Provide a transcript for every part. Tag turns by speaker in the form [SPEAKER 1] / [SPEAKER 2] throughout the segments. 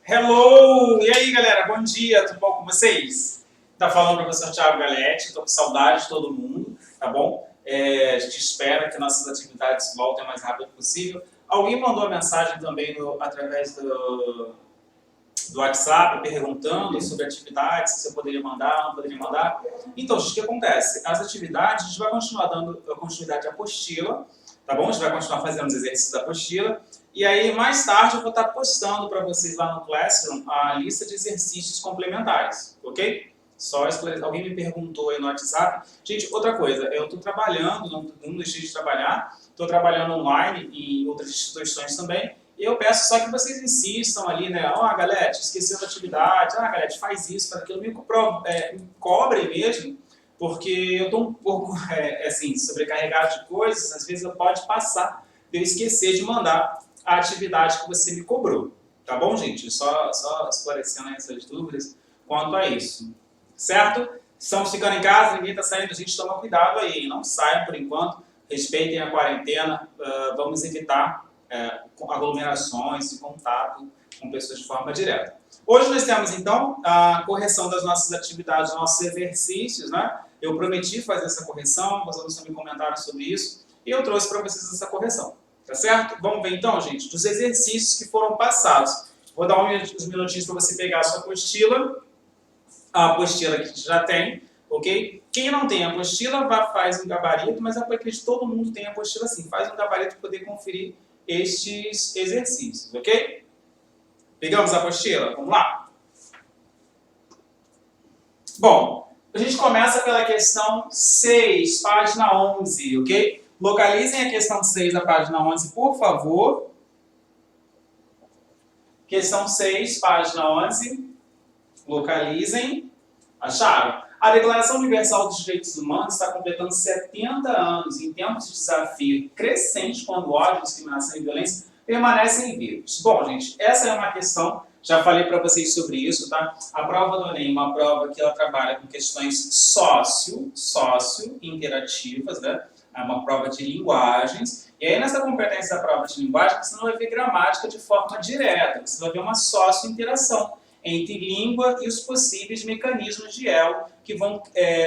[SPEAKER 1] Hello! E aí, galera? Bom dia, tudo bom com vocês? Tá falando o professor Thiago Galete, tô com saudade de todo mundo, tá bom? A gente espera que nossas atividades voltem o mais rápido possível. Alguém mandou uma mensagem também através do WhatsApp perguntando sobre atividades, se você poderia mandar, não poderia mandar. Então, gente, o que acontece? As atividades, a gente vai continuar dando continuidade à apostila, tá bom? A gente vai continuar fazendo os exercícios da apostila. E aí, mais tarde, eu vou estar postando para vocês lá no Classroom a lista de exercícios complementares, ok? Só esclarecer. Alguém me perguntou aí no WhatsApp. Gente, outra coisa, eu estou trabalhando, não deixei de trabalhar, estou trabalhando online em outras instituições também. E eu peço só que vocês insistam ali, né? Ó, Galete, esqueceu da atividade. Ah, Galete, faz isso, para aquilo. Me cobrem mesmo, porque eu estou um pouco, assim, sobrecarregado de coisas. Às vezes pode passar de eu esquecer de mandar a atividade que você me cobrou. Tá bom, gente? Só esclarecendo essas dúvidas quanto a isso. Certo? Estamos ficando em casa, ninguém está saindo, a gente toma cuidado aí. Não saiam por enquanto, respeitem a quarentena, vamos evitar aglomerações e contato com pessoas de forma direta. Hoje nós temos, então, a correção das nossas atividades, dos nossos exercícios, né? Eu prometi fazer essa correção, os alunos também comentaram sobre isso, e eu trouxe para vocês essa correção, tá certo? Vamos ver, então, gente, dos exercícios que foram passados. Vou dar uns minutinhos para você pegar a sua apostila, a apostila que já tem, ok? Quem não tem a apostila, faz um gabarito, mas eu acredito que todo mundo tem a apostila assim, faz um gabarito para poder conferir estes exercícios, ok? Pegamos a apostila? Vamos lá? Bom, a gente começa pela questão 6, página 11, ok? Localizem a questão 6 da página 11, por favor. Questão 6, página 11. Localizem. Acharam? A Declaração Universal dos Direitos Humanos está completando 70 anos em tempos de desafio crescente quando ódio, discriminação e violência permanecem vivos. Bom, gente, essa é uma questão, já falei para vocês sobre isso, tá? A prova do Enem é uma prova que ela trabalha com questões socio-interativas, né? É uma prova de linguagens. E aí, nessa competência da prova de linguagem, você não vai ver gramática de forma direta, você vai ver uma socio-interação entre língua e os possíveis mecanismos de elo que vão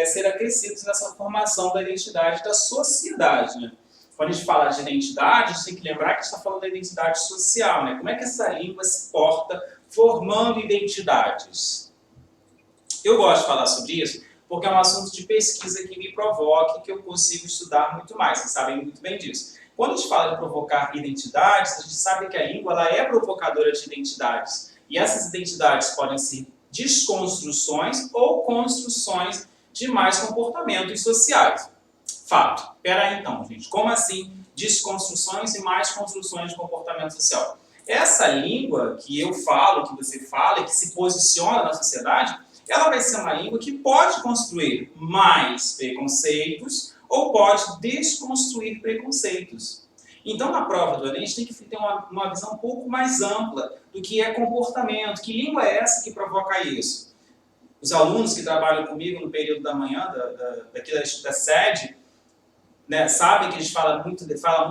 [SPEAKER 1] ser acrescidos nessa formação da identidade da sociedade, né? Quando a gente fala de identidade, a gente tem que lembrar que a gente está falando da identidade social, né? Como é que essa língua se porta formando identidades? Eu gosto de falar sobre isso porque é um assunto de pesquisa que me provoca e que eu consigo estudar muito mais, vocês sabem muito bem disso. Quando a gente fala de provocar identidades, a gente sabe que a língua ela é provocadora de identidades. E essas identidades podem ser desconstruções ou construções de mais comportamentos sociais. Fato. Espera aí então, gente. Como assim desconstruções e mais construções de comportamento social? Essa língua que eu falo, que você fala e que se posiciona na sociedade, ela vai ser uma língua que pode construir mais preconceitos ou pode desconstruir preconceitos. Então, na prova do Enem, a gente tem que ter uma visão um pouco mais ampla do que é comportamento. Que língua é essa que provoca isso? Os alunos que trabalham comigo no período da manhã, daqui da sede, né, sabem que a gente fala muito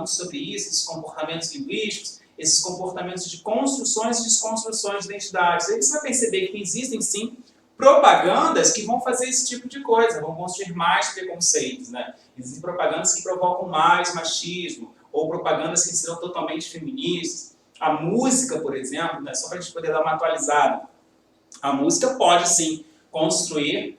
[SPEAKER 1] sobre isso, esses comportamentos linguísticos, esses comportamentos de construções e desconstruções de identidades. Aí você vai perceber que existem, sim, propagandas que vão fazer esse tipo de coisa, vão construir mais preconceitos, né? Existem propagandas que provocam mais machismo, ou propagandas que serão totalmente feministas. A música, por exemplo, né, só para a gente poder dar uma atualizada, a música pode sim construir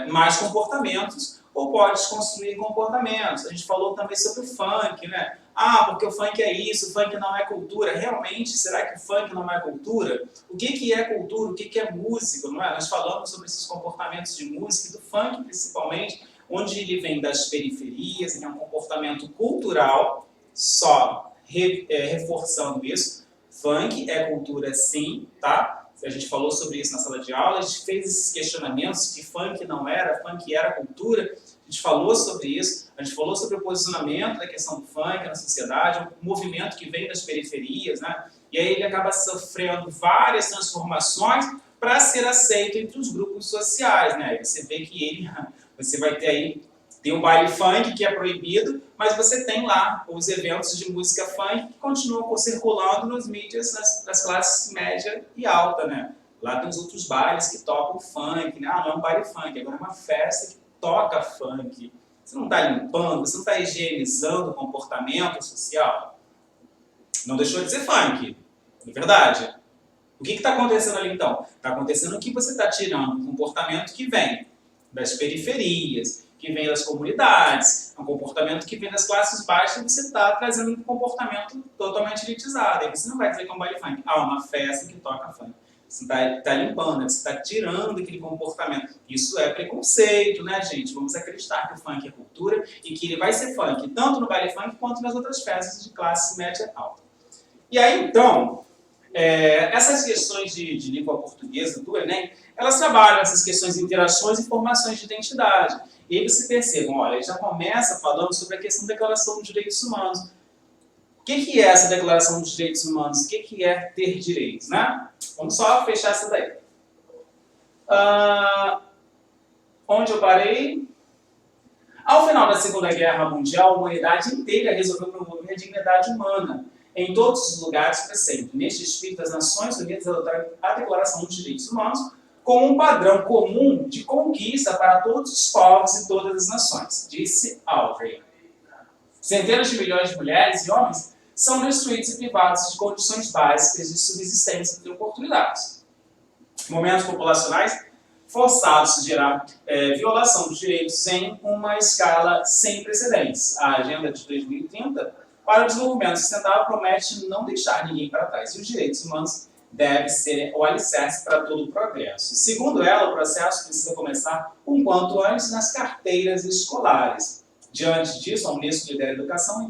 [SPEAKER 1] mais comportamentos ou pode desconstruir comportamentos. A gente falou também sobre o funk, né? Ah, porque o funk é isso, o funk não é cultura. Realmente, será que o funk não é cultura? O que é cultura? O que é música? Não é? Nós falamos sobre esses comportamentos de música e do funk, principalmente, onde ele vem das periferias, ele é um comportamento cultural, só reforçando isso. Funk é cultura sim, tá? A gente falou sobre isso na sala de aula, a gente fez esses questionamentos que funk não era, funk era cultura, a gente falou sobre isso, a gente falou sobre o posicionamento da questão do funk na sociedade, um movimento que vem das periferias, né? E aí ele acaba sofrendo várias transformações para ser aceito entre os grupos sociais, né? E você vê que você vai ter aí Tem o baile funk, que é proibido, mas você tem lá os eventos de música funk que continuam circulando nas mídias das classes média e alta, né? Lá tem os outros bailes que tocam funk, né? Ah, não é um baile funk, agora é uma festa que toca funk. Você não está limpando, você não está higienizando o comportamento social? Não deixou de ser funk, não é verdade? O que está acontecendo ali então? Está acontecendo que você está tirando um comportamento que vem das periferias, que vem das comunidades, um comportamento que vem das classes baixas, e você está trazendo um comportamento totalmente elitizado. E você não vai dizer que é um baile funk. Ah, uma festa que toca funk. Você está limpando, você está tirando aquele comportamento. Isso é preconceito, né, gente? Vamos acreditar que o funk é cultura e que ele vai ser funk, tanto no baile funk quanto nas outras festas de classe média alta. E aí, então, essas questões de língua portuguesa do Enem, elas trabalham essas questões de interações e formações de identidade. E aí você percebe, olha, ele já começa falando sobre a questão da Declaração dos Direitos Humanos. O que é essa Declaração dos Direitos Humanos? O que é ter direitos, né? Vamos só fechar essa daí. Onde eu parei? Ao final da Segunda Guerra Mundial, a humanidade inteira resolveu promover a dignidade humana em todos os lugares para sempre. Neste espírito, as Nações Unidas adotaram a Declaração dos Direitos Humanos como um padrão comum de conquista para todos os povos e todas as nações, disse Aldrin. Centenas de milhões de mulheres e homens são destruídos e privados de condições básicas de subsistência e oportunidades. Momentos populacionais forçados a gerar violação dos direitos em uma escala sem precedentes. A Agenda de 2030 para o Desenvolvimento Sustentável promete não deixar ninguém para trás, e os direitos humanos devem ser o alicerce para todo o progresso. Segundo ela, o processo precisa começar um quanto antes nas carteiras escolares. Diante disso, a Unesco lidera a educação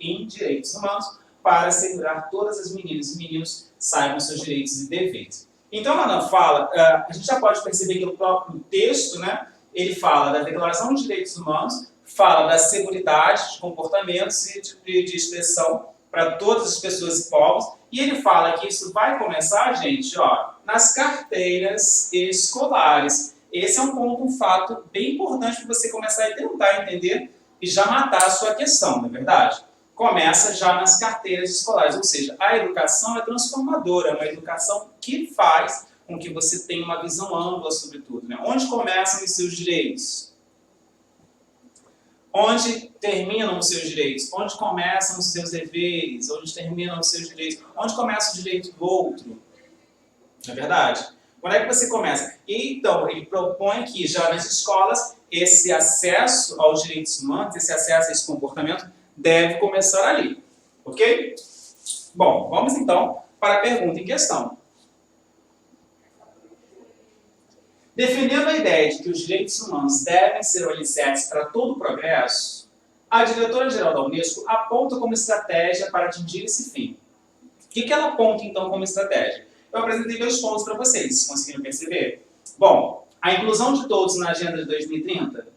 [SPEAKER 1] em direitos humanos para assegurar todas as meninas e meninos saibam seus direitos e deveres. Então, ela fala, a gente já pode perceber que no próprio texto, né, ele fala da Declaração dos Direitos Humanos, fala da seguridade de comportamentos e de expressão para todas as pessoas e povos, e ele fala que isso vai começar, gente, ó, nas carteiras escolares. Esse é um ponto, um fato bem importante para você começar a tentar entender e já matar a sua questão, não é verdade? Começa já nas carteiras escolares, ou seja, a educação é transformadora, é uma educação que faz com que você tenha uma visão ampla sobre tudo, né? Onde começam os seus direitos? Onde terminam os seus direitos? Onde começam os seus deveres? Onde terminam os seus direitos? Onde começa o direito do outro? Não é verdade? Quando é que você começa? E, então, ele propõe que já nas escolas esse acesso aos direitos humanos, esse acesso a esse comportamento deve começar ali. Ok? Bom, vamos então para a pergunta em questão. Defendendo a ideia de que os direitos humanos devem ser o alicerce para todo o progresso, a diretora-geral da Unesco aponta como estratégia para atingir esse fim. O que ela aponta, então, como estratégia? Eu apresentei 2 pontos para vocês, conseguiram perceber? Bom, a inclusão de todos na Agenda de 2030,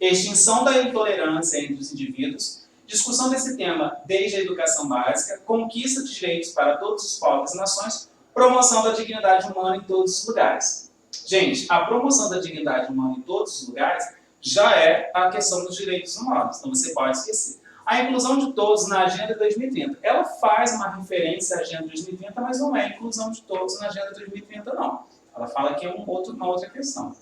[SPEAKER 1] extinção da intolerância entre os indivíduos, discussão desse tema desde a educação básica, conquista de direitos para todos os povos e nações, promoção da dignidade humana em todos os lugares. Gente, a promoção da dignidade humana em todos os lugares já é a questão dos direitos humanos, então você pode esquecer. A inclusão de todos na Agenda 2030, ela faz uma referência à Agenda 2030, mas não é a inclusão de todos na Agenda 2030, não. Ela fala que é uma outra questão.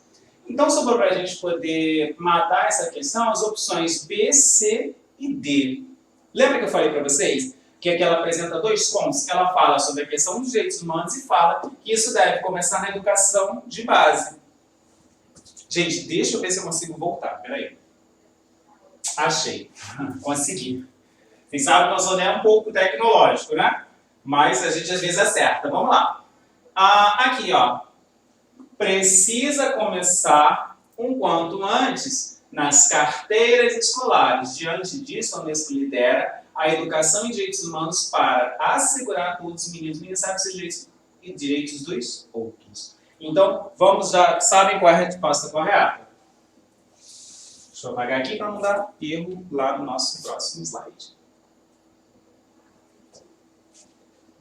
[SPEAKER 1] Então, sobrou para a gente poder matar essa questão as opções B, C e D. Lembra que eu falei para vocês que aqui ela apresenta 2 pontos? Ela fala sobre a questão dos direitos humanos e fala que isso deve começar na educação de base. Gente, deixa eu ver se eu consigo voltar. Peraí. Achei. Consegui. Vocês sabem que o nosso é um pouco tecnológico, né? Mas a gente às vezes acerta. Vamos lá. Aqui, ó. Precisa começar um quanto antes nas carteiras escolares. Diante disso, a Unesco lidera a educação em direitos humanos para assegurar a todos os meninos e meninas sabem seus direitos e direitos dos outros. Então, vamos já. Sabem qual é a resposta correta? Deixa eu apagar aqui para não dar erro lá no nosso próximo slide.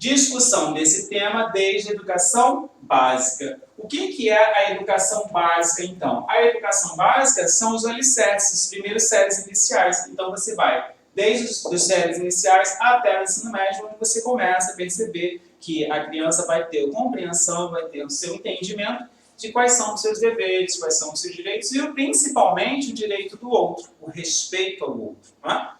[SPEAKER 1] Discussão desse tema desde a educação básica. O que é a educação básica, então? A educação básica são os alicerces, os primeiros séries iniciais. Então, você vai desde os séries iniciais até o ensino médio, onde você começa a perceber que a criança vai ter compreensão, vai ter o seu entendimento de quais são os seus deveres, quais são os seus direitos e, principalmente, o direito do outro, o respeito ao outro. Não é?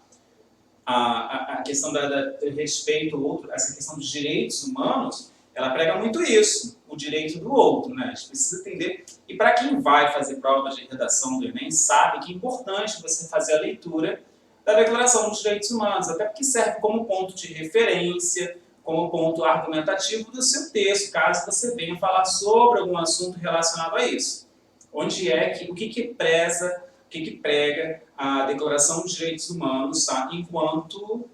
[SPEAKER 1] A questão do respeito ao outro, essa questão dos direitos humanos, ela prega muito isso, o direito do outro, né? A gente precisa entender. E para quem vai fazer provas de redação do Enem, sabe que é importante você fazer a leitura da Declaração dos Direitos Humanos, até porque serve como ponto de referência, como ponto argumentativo do seu texto, caso você venha falar sobre algum assunto relacionado a isso. Onde é que, o que preza, o que prega a Declaração dos Direitos Humanos, tá? enquanto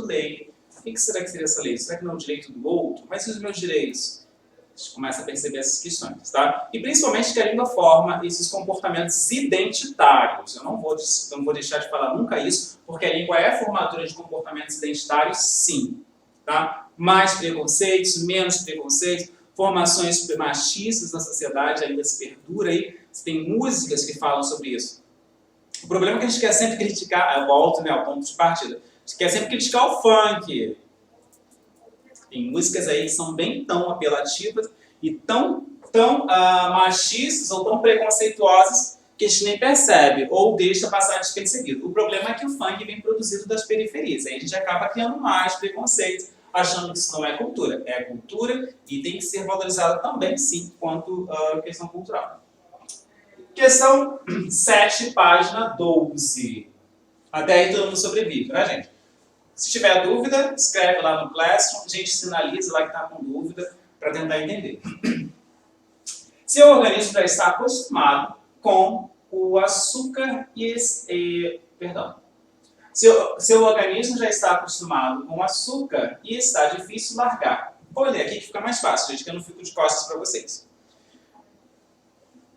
[SPEAKER 1] lei. O que será que seria essa lei? Será que não é o direito do outro? Mas e os meus direitos? A gente começa a perceber essas questões, tá? E principalmente que a língua forma esses comportamentos identitários. Eu não vou deixar de falar nunca isso, porque a língua é formadora de comportamentos identitários, sim. Tá? Mais preconceitos, menos preconceitos, formações machistas na sociedade ainda se perdura aí. Você tem músicas que falam sobre isso. O problema é que a gente quer sempre criticar, eu volto, né, ao ponto de partida, a gente quer sempre criticar o funk. Tem músicas aí que são bem tão apelativas e tão machistas ou tão preconceituosas que a gente nem percebe ou deixa passar despercebido. O problema é que o funk vem produzido das periferias. Aí a gente acaba criando mais preconceitos, achando que isso não é cultura. É cultura e tem que ser valorizada também, sim, quanto questão cultural. Questão 7, página 12. Até aí todo mundo sobrevive, né, gente? Se tiver dúvida, escreve lá no Classroom, a gente sinaliza lá que está com dúvida para tentar entender. Seu organismo já está acostumado com o açúcar Seu organismo já está acostumado com o açúcar e está difícil largar. Vou ler aqui que fica mais fácil, gente, que eu não fico de costas para vocês.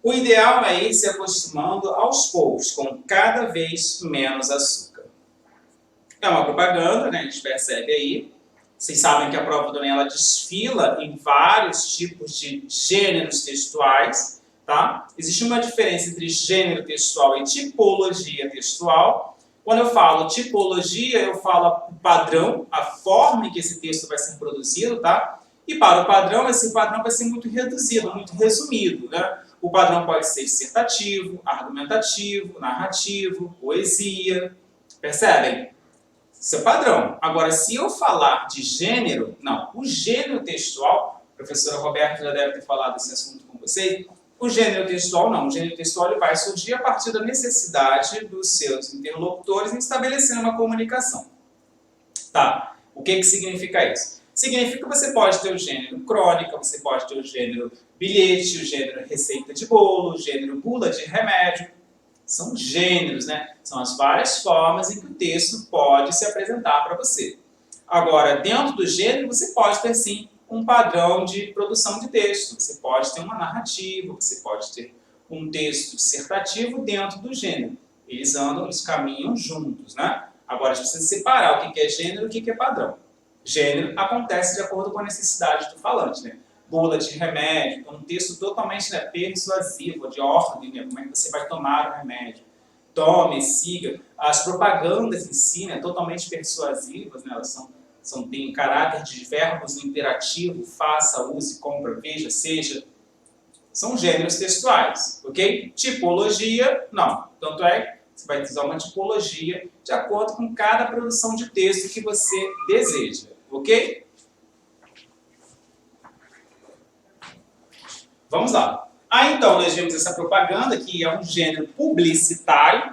[SPEAKER 1] O ideal é ir se acostumando aos poucos, com cada vez menos açúcar. É uma propaganda, né? A gente percebe aí. Vocês sabem que a prova do Enem ela desfila em vários tipos de gêneros textuais, tá? Existe uma diferença entre gênero textual e tipologia textual. Quando eu falo tipologia, eu falo o padrão, a forma em que esse texto vai ser produzido, tá? E para o padrão, esse padrão vai ser muito reduzido, muito resumido, né? O padrão pode ser dissertativo, argumentativo, narrativo, poesia. Percebem? Isso é padrão. Agora, se eu falar de gênero, não. O gênero textual, a professora Roberta já deve ter falado desse assunto com vocês, o gênero textual não. O gênero textual ele vai surgir a partir da necessidade dos seus interlocutores em estabelecer uma comunicação. Tá. O que significa isso? Significa que você pode ter o gênero crônica, você pode ter o gênero bilhete, o gênero receita de bolo, o gênero bula de remédio. São gêneros, né? São as várias formas em que o texto pode se apresentar para você. Agora, dentro do gênero, você pode ter, sim, um padrão de produção de texto. Você pode ter uma narrativa, você pode ter um texto dissertativo dentro do gênero. Eles caminham juntos, né? Agora, a gente precisa separar o que é gênero e o que é padrão. Gênero acontece de acordo com a necessidade do falante, né? Bula de remédio, um texto totalmente, né, persuasivo, de ordem, né, como é que você vai tomar o remédio. Tome, siga. As propagandas em si, né, totalmente persuasivas, né, elas têm caráter de verbos no imperativo, faça, use, compra, veja, seja. São gêneros textuais, ok? Tipologia, não. Tanto é que você vai usar uma tipologia de acordo com cada produção de texto que você deseja, ok? Vamos lá. Então, nós vimos essa propaganda, que é um gênero publicitário.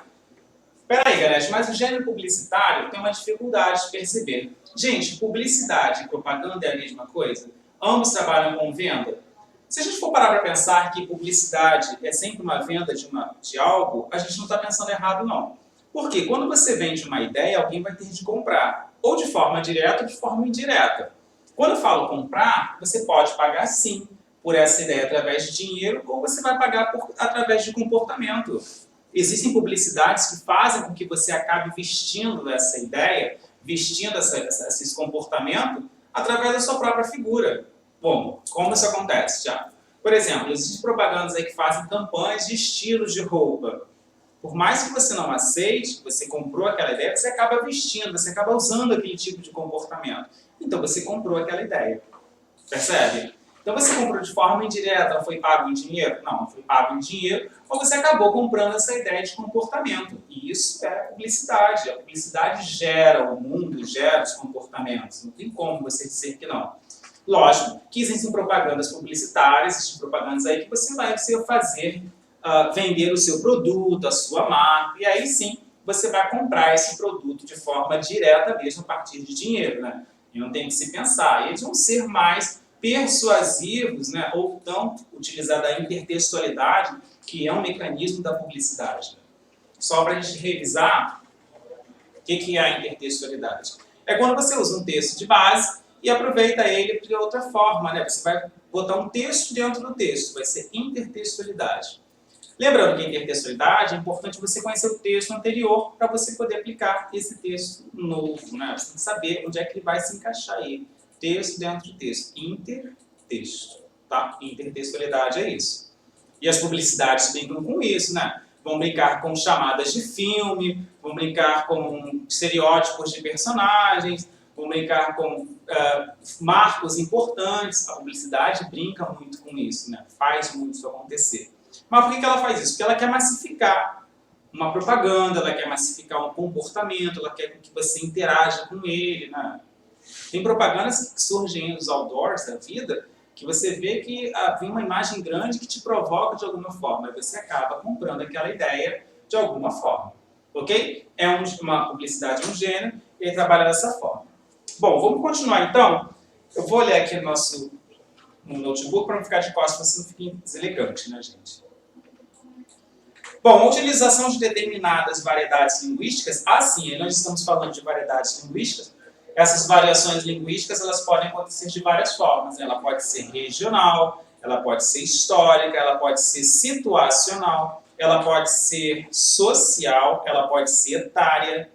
[SPEAKER 1] Peraí, Ganesh, mas o gênero publicitário tem uma dificuldade de perceber. Gente, publicidade e propaganda é a mesma coisa? Ambos trabalham com venda? Se a gente for parar para pensar que publicidade é sempre uma venda de algo, a gente não está pensando errado, não. Porque quando você vende uma ideia, alguém vai ter de comprar. Ou de forma direta ou de forma indireta. Quando eu falo comprar, você pode pagar sim por essa ideia através de dinheiro, ou você vai pagar através de comportamento. Existem publicidades que fazem com que você acabe vestindo essa ideia, vestindo esse comportamento, Através da sua própria figura. Bom, como isso acontece, já? Por exemplo, existem propagandas aí que fazem campanhas de estilos de roupa. Por mais que você não aceite, você comprou aquela ideia, você acaba vestindo, você acaba usando aquele tipo de comportamento. Então você comprou aquela ideia. Percebe? Então você comprou de forma indireta, não foi pago em dinheiro? Não, não foi pago em dinheiro, ou você acabou comprando essa ideia de comportamento. E isso é publicidade. A publicidade gera o mundo, gera os comportamentos. Não tem como você dizer que não. Lógico que existem propagandas publicitárias, existem propagandas aí que você vai fazer vender o seu produto, a sua marca, e aí sim você vai comprar esse produto de forma direta mesmo a partir de dinheiro, né? E não tem que se pensar. Eles vão ser mais persuasivos, né? Ou tão utilizar a intertextualidade, que é um mecanismo da publicidade. Só para a gente revisar o que é a intertextualidade. É quando você usa um texto de base e aproveita ele de outra forma, né? Você vai botar um texto dentro do texto, vai ser intertextualidade. Lembrando que a intertextualidade é importante você conhecer o texto anterior para você poder aplicar esse texto novo, né? Você tem que saber onde é que ele vai se encaixar aí. Texto dentro do texto. Intertexto, tá? Intertextualidade é isso. E as publicidades brincam com isso, né? Vão brincar com chamadas de filme, vão brincar com estereótipos de personagens, vão brincar com marcos importantes. A publicidade brinca muito com isso, né? Faz muito isso acontecer. Mas por que ela faz isso? Porque ela quer massificar uma propaganda, ela quer massificar um comportamento, ela quer que você interaja com ele, né? Tem propagandas que surgem nos outdoors da vida que você vê que vem uma imagem grande que te provoca de alguma forma e você acaba comprando aquela ideia de alguma forma, ok? É uma publicidade, um gênero, e ele trabalha dessa forma. Bom, vamos continuar então. Eu vou olhar aqui no notebook para não ficar de costas, para você não fique deselegante, né, gente? Bom, a utilização de determinadas variedades linguísticas, assim, nós estamos falando de variedades linguísticas, essas variações linguísticas elas podem acontecer de várias formas. Ela pode ser regional, ela pode ser histórica, ela pode ser situacional, ela pode ser social, ela pode ser etária.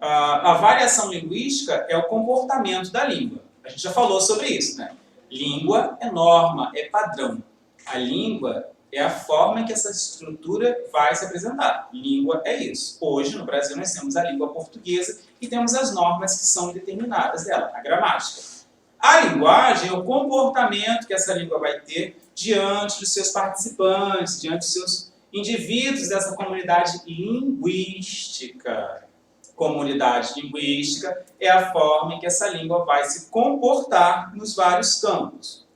[SPEAKER 1] A variação linguística é o comportamento da língua. A gente já falou sobre isso, né? Língua é norma, é padrão. A língua é a forma em que essa estrutura vai se apresentar. Língua é isso. Hoje, no Brasil, nós temos a língua portuguesa e temos as normas que são determinadas dela, a gramática. A linguagem é o comportamento que essa língua vai ter diante dos seus participantes, diante dos seus indivíduos dessa comunidade linguística. Comunidade linguística é a forma em que essa língua vai se comportar nos vários campos.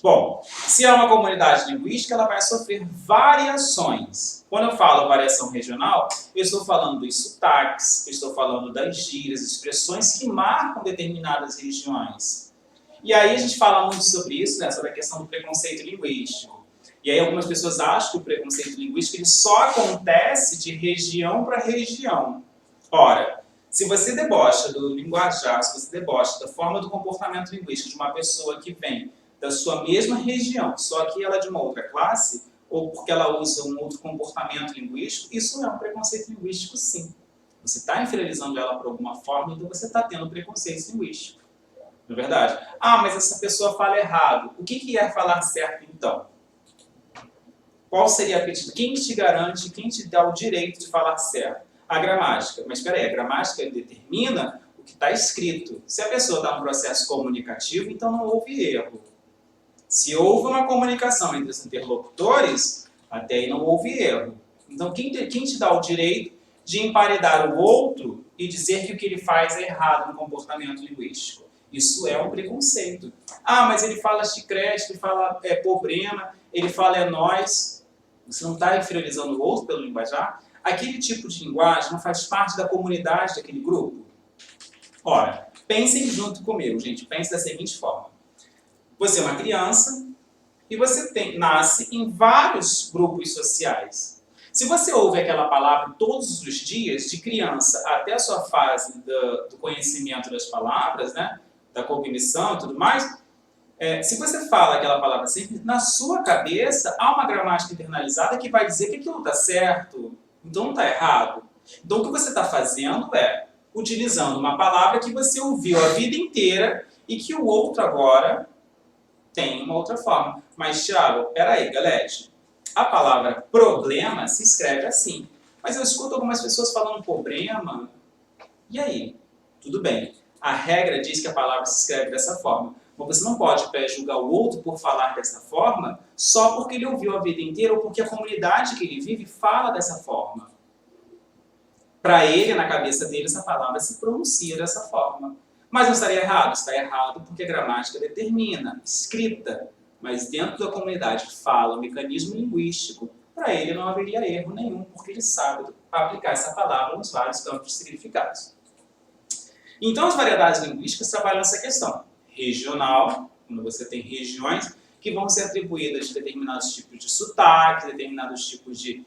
[SPEAKER 1] Bom, se é uma comunidade linguística, ela vai sofrer variações. Quando eu falo variação regional, eu estou falando dos sotaques, eu estou falando das gírias, expressões que marcam determinadas regiões. E aí a gente fala muito sobre isso, né, sobre a questão do preconceito linguístico. E aí algumas pessoas acham que o preconceito linguístico ele só acontece de região para região. Ora, se você debocha do linguajar, se você debocha da forma do comportamento linguístico de uma pessoa que vem da sua mesma região, só que ela é de uma outra classe, ou porque ela usa um outro comportamento linguístico, isso é um preconceito linguístico, sim. Você está inferiorizando ela por alguma forma, então você está tendo preconceito linguístico. Não é verdade? Ah, mas essa pessoa fala errado. O que é falar certo, então? Qual seria a petição? Quem te garante, quem te dá o direito de falar certo? A gramática. Mas espera aí, a gramática determina o que está escrito. Se a pessoa está num processo comunicativo, então não houve erro. Se houve uma comunicação entre os interlocutores, até aí não houve erro. Então, quem te dá o direito de emparedar o outro e dizer que o que ele faz é errado no comportamento linguístico? Isso é um preconceito. Ah, mas ele fala chiclete, ele fala problema, ele fala é nós. Você não está inferiorizando o outro pelo linguajar? Aquele tipo de linguagem não faz parte da comunidade daquele grupo? Ora, pensem junto comigo, gente. Pense da seguinte forma. Você é uma criança e você nasce em vários grupos sociais. Se você ouve aquela palavra todos os dias, de criança até a sua fase do conhecimento das palavras, né, da cognição e tudo mais, se você fala aquela palavra sempre, na sua cabeça há uma gramática internalizada que vai dizer que aquilo está certo, então não está errado. Então o que você está fazendo é utilizando uma palavra que você ouviu a vida inteira e que o outro agora tem uma outra forma. Mas, Thiago, peraí, galera, a palavra problema se escreve assim. Mas eu escuto algumas pessoas falando problema, e aí? Tudo bem. A regra diz que a palavra se escreve dessa forma. Mas você não pode pré-julgar o outro por falar dessa forma só porque ele ouviu a vida inteira ou porque a comunidade que ele vive fala dessa forma. Para ele, na cabeça dele, essa palavra se pronuncia dessa forma. Mas não estaria errado? Está errado porque a gramática determina, escrita, mas dentro da comunidade fala o mecanismo linguístico. Para ele não haveria erro nenhum, porque ele sabe aplicar essa palavra nos vários campos de significados. Então, as variedades linguísticas trabalham essa questão regional, quando você tem regiões que vão ser atribuídas a determinados tipos de sotaque, determinados tipos de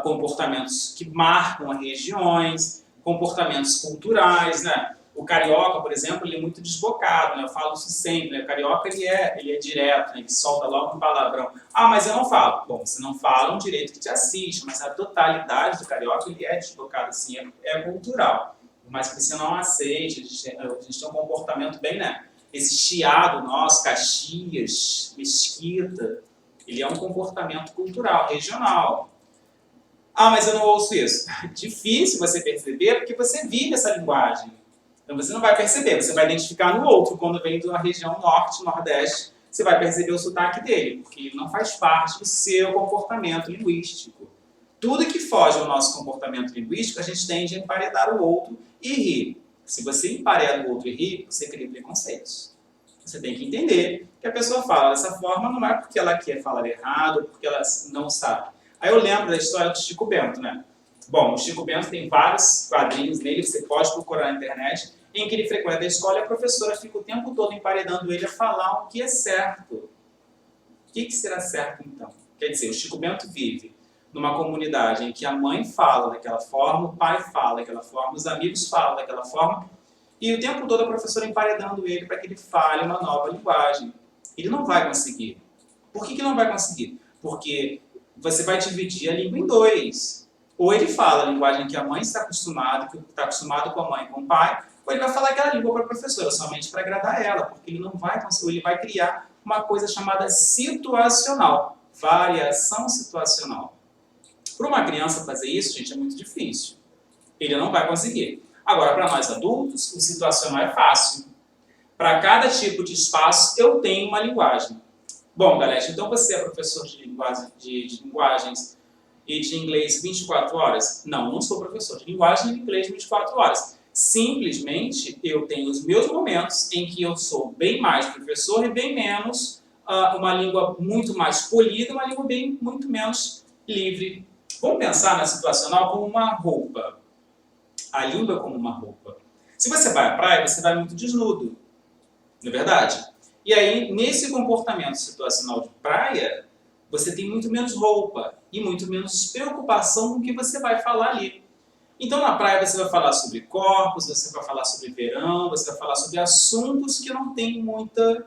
[SPEAKER 1] comportamentos que marcam as regiões, comportamentos culturais, né? O carioca, por exemplo, ele é muito desbocado, né? Eu falo isso sempre, né? O carioca ele é direto, né? Ele solta logo um palavrão. Ah, mas eu não falo. Bom, você não fala, é um direito que te assiste, mas a totalidade do carioca ele é desbocado, assim, é cultural. Mas que você não aceite, a gente tem um comportamento bem, né? Esse chiado nosso, Caxias, Mesquita, ele é um comportamento cultural, regional. Ah, mas eu não ouço isso. Difícil você perceber porque você vive essa linguagem. Então você não vai perceber, você vai identificar no outro. Quando vem da região norte, nordeste, você vai perceber o sotaque dele, porque ele não faz parte do seu comportamento linguístico. Tudo que foge ao nosso comportamento linguístico, a gente tende a emparedar o outro e rir. Se você empareda o outro e ri, você cria preconceitos. Você tem que entender que a pessoa fala dessa forma não é porque ela quer falar errado ou porque ela não sabe. Aí eu lembro da história do Chico Bento, né? Bom, o Chico Bento tem vários quadrinhos nele, você pode procurar na internet, em que ele frequenta a escola e a professora fica o tempo todo emparedando ele a falar o que é certo. O que será certo, então? Quer dizer, o Chico Bento vive numa comunidade em que a mãe fala daquela forma, o pai fala daquela forma, os amigos falam daquela forma, e o tempo todo a professora emparedando ele para que ele fale uma nova linguagem. Ele não vai conseguir. Por que não vai conseguir? Porque você vai dividir a língua em dois. Ou ele fala a linguagem que a mãe está acostumado com a mãe e com o pai, ou ele vai falar aquela língua para a professora, somente para agradar ela, porque ele não vai conseguir, ele vai criar uma coisa chamada situacional, variação situacional. Para uma criança fazer isso, gente, é muito difícil. Ele não vai conseguir. Agora, para nós adultos, o situacional é fácil. Para cada tipo de espaço, eu tenho uma linguagem. Bom, galera, então você é professor de linguagens e de inglês 24 horas? Não, não sou professor de linguagem e de inglês 24 horas. Simplesmente, eu tenho os meus momentos em que eu sou bem mais professor e bem menos uma língua muito mais polida, uma língua muito menos livre. Vamos pensar na situacional como uma roupa. A língua como uma roupa. Se você vai à praia, você vai muito desnudo. Não é verdade? E aí, nesse comportamento situacional de praia, você tem muito menos roupa e muito menos preocupação com o que você vai falar ali. Então, na praia, você vai falar sobre corpos, você vai falar sobre verão, você vai falar sobre assuntos que não têm muita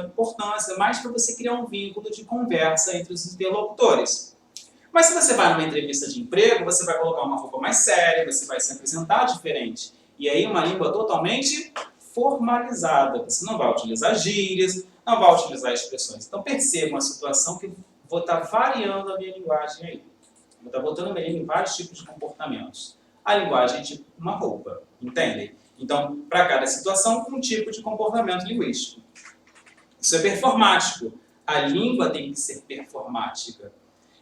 [SPEAKER 1] importância, mais para você criar um vínculo de conversa entre os interlocutores. Mas se você vai numa entrevista de emprego, você vai colocar uma roupa mais séria, você vai se apresentar diferente. E aí, uma língua totalmente formalizada. Você não vai utilizar gírias, não vai utilizar expressões. Então perceba uma situação que vou estar variando a minha linguagem aí. Vou estar botando a minha língua em vários tipos de comportamentos. A linguagem é tipo uma roupa, entendem? Então, para cada situação, um tipo de comportamento linguístico. Isso é performático. A língua tem que ser performática.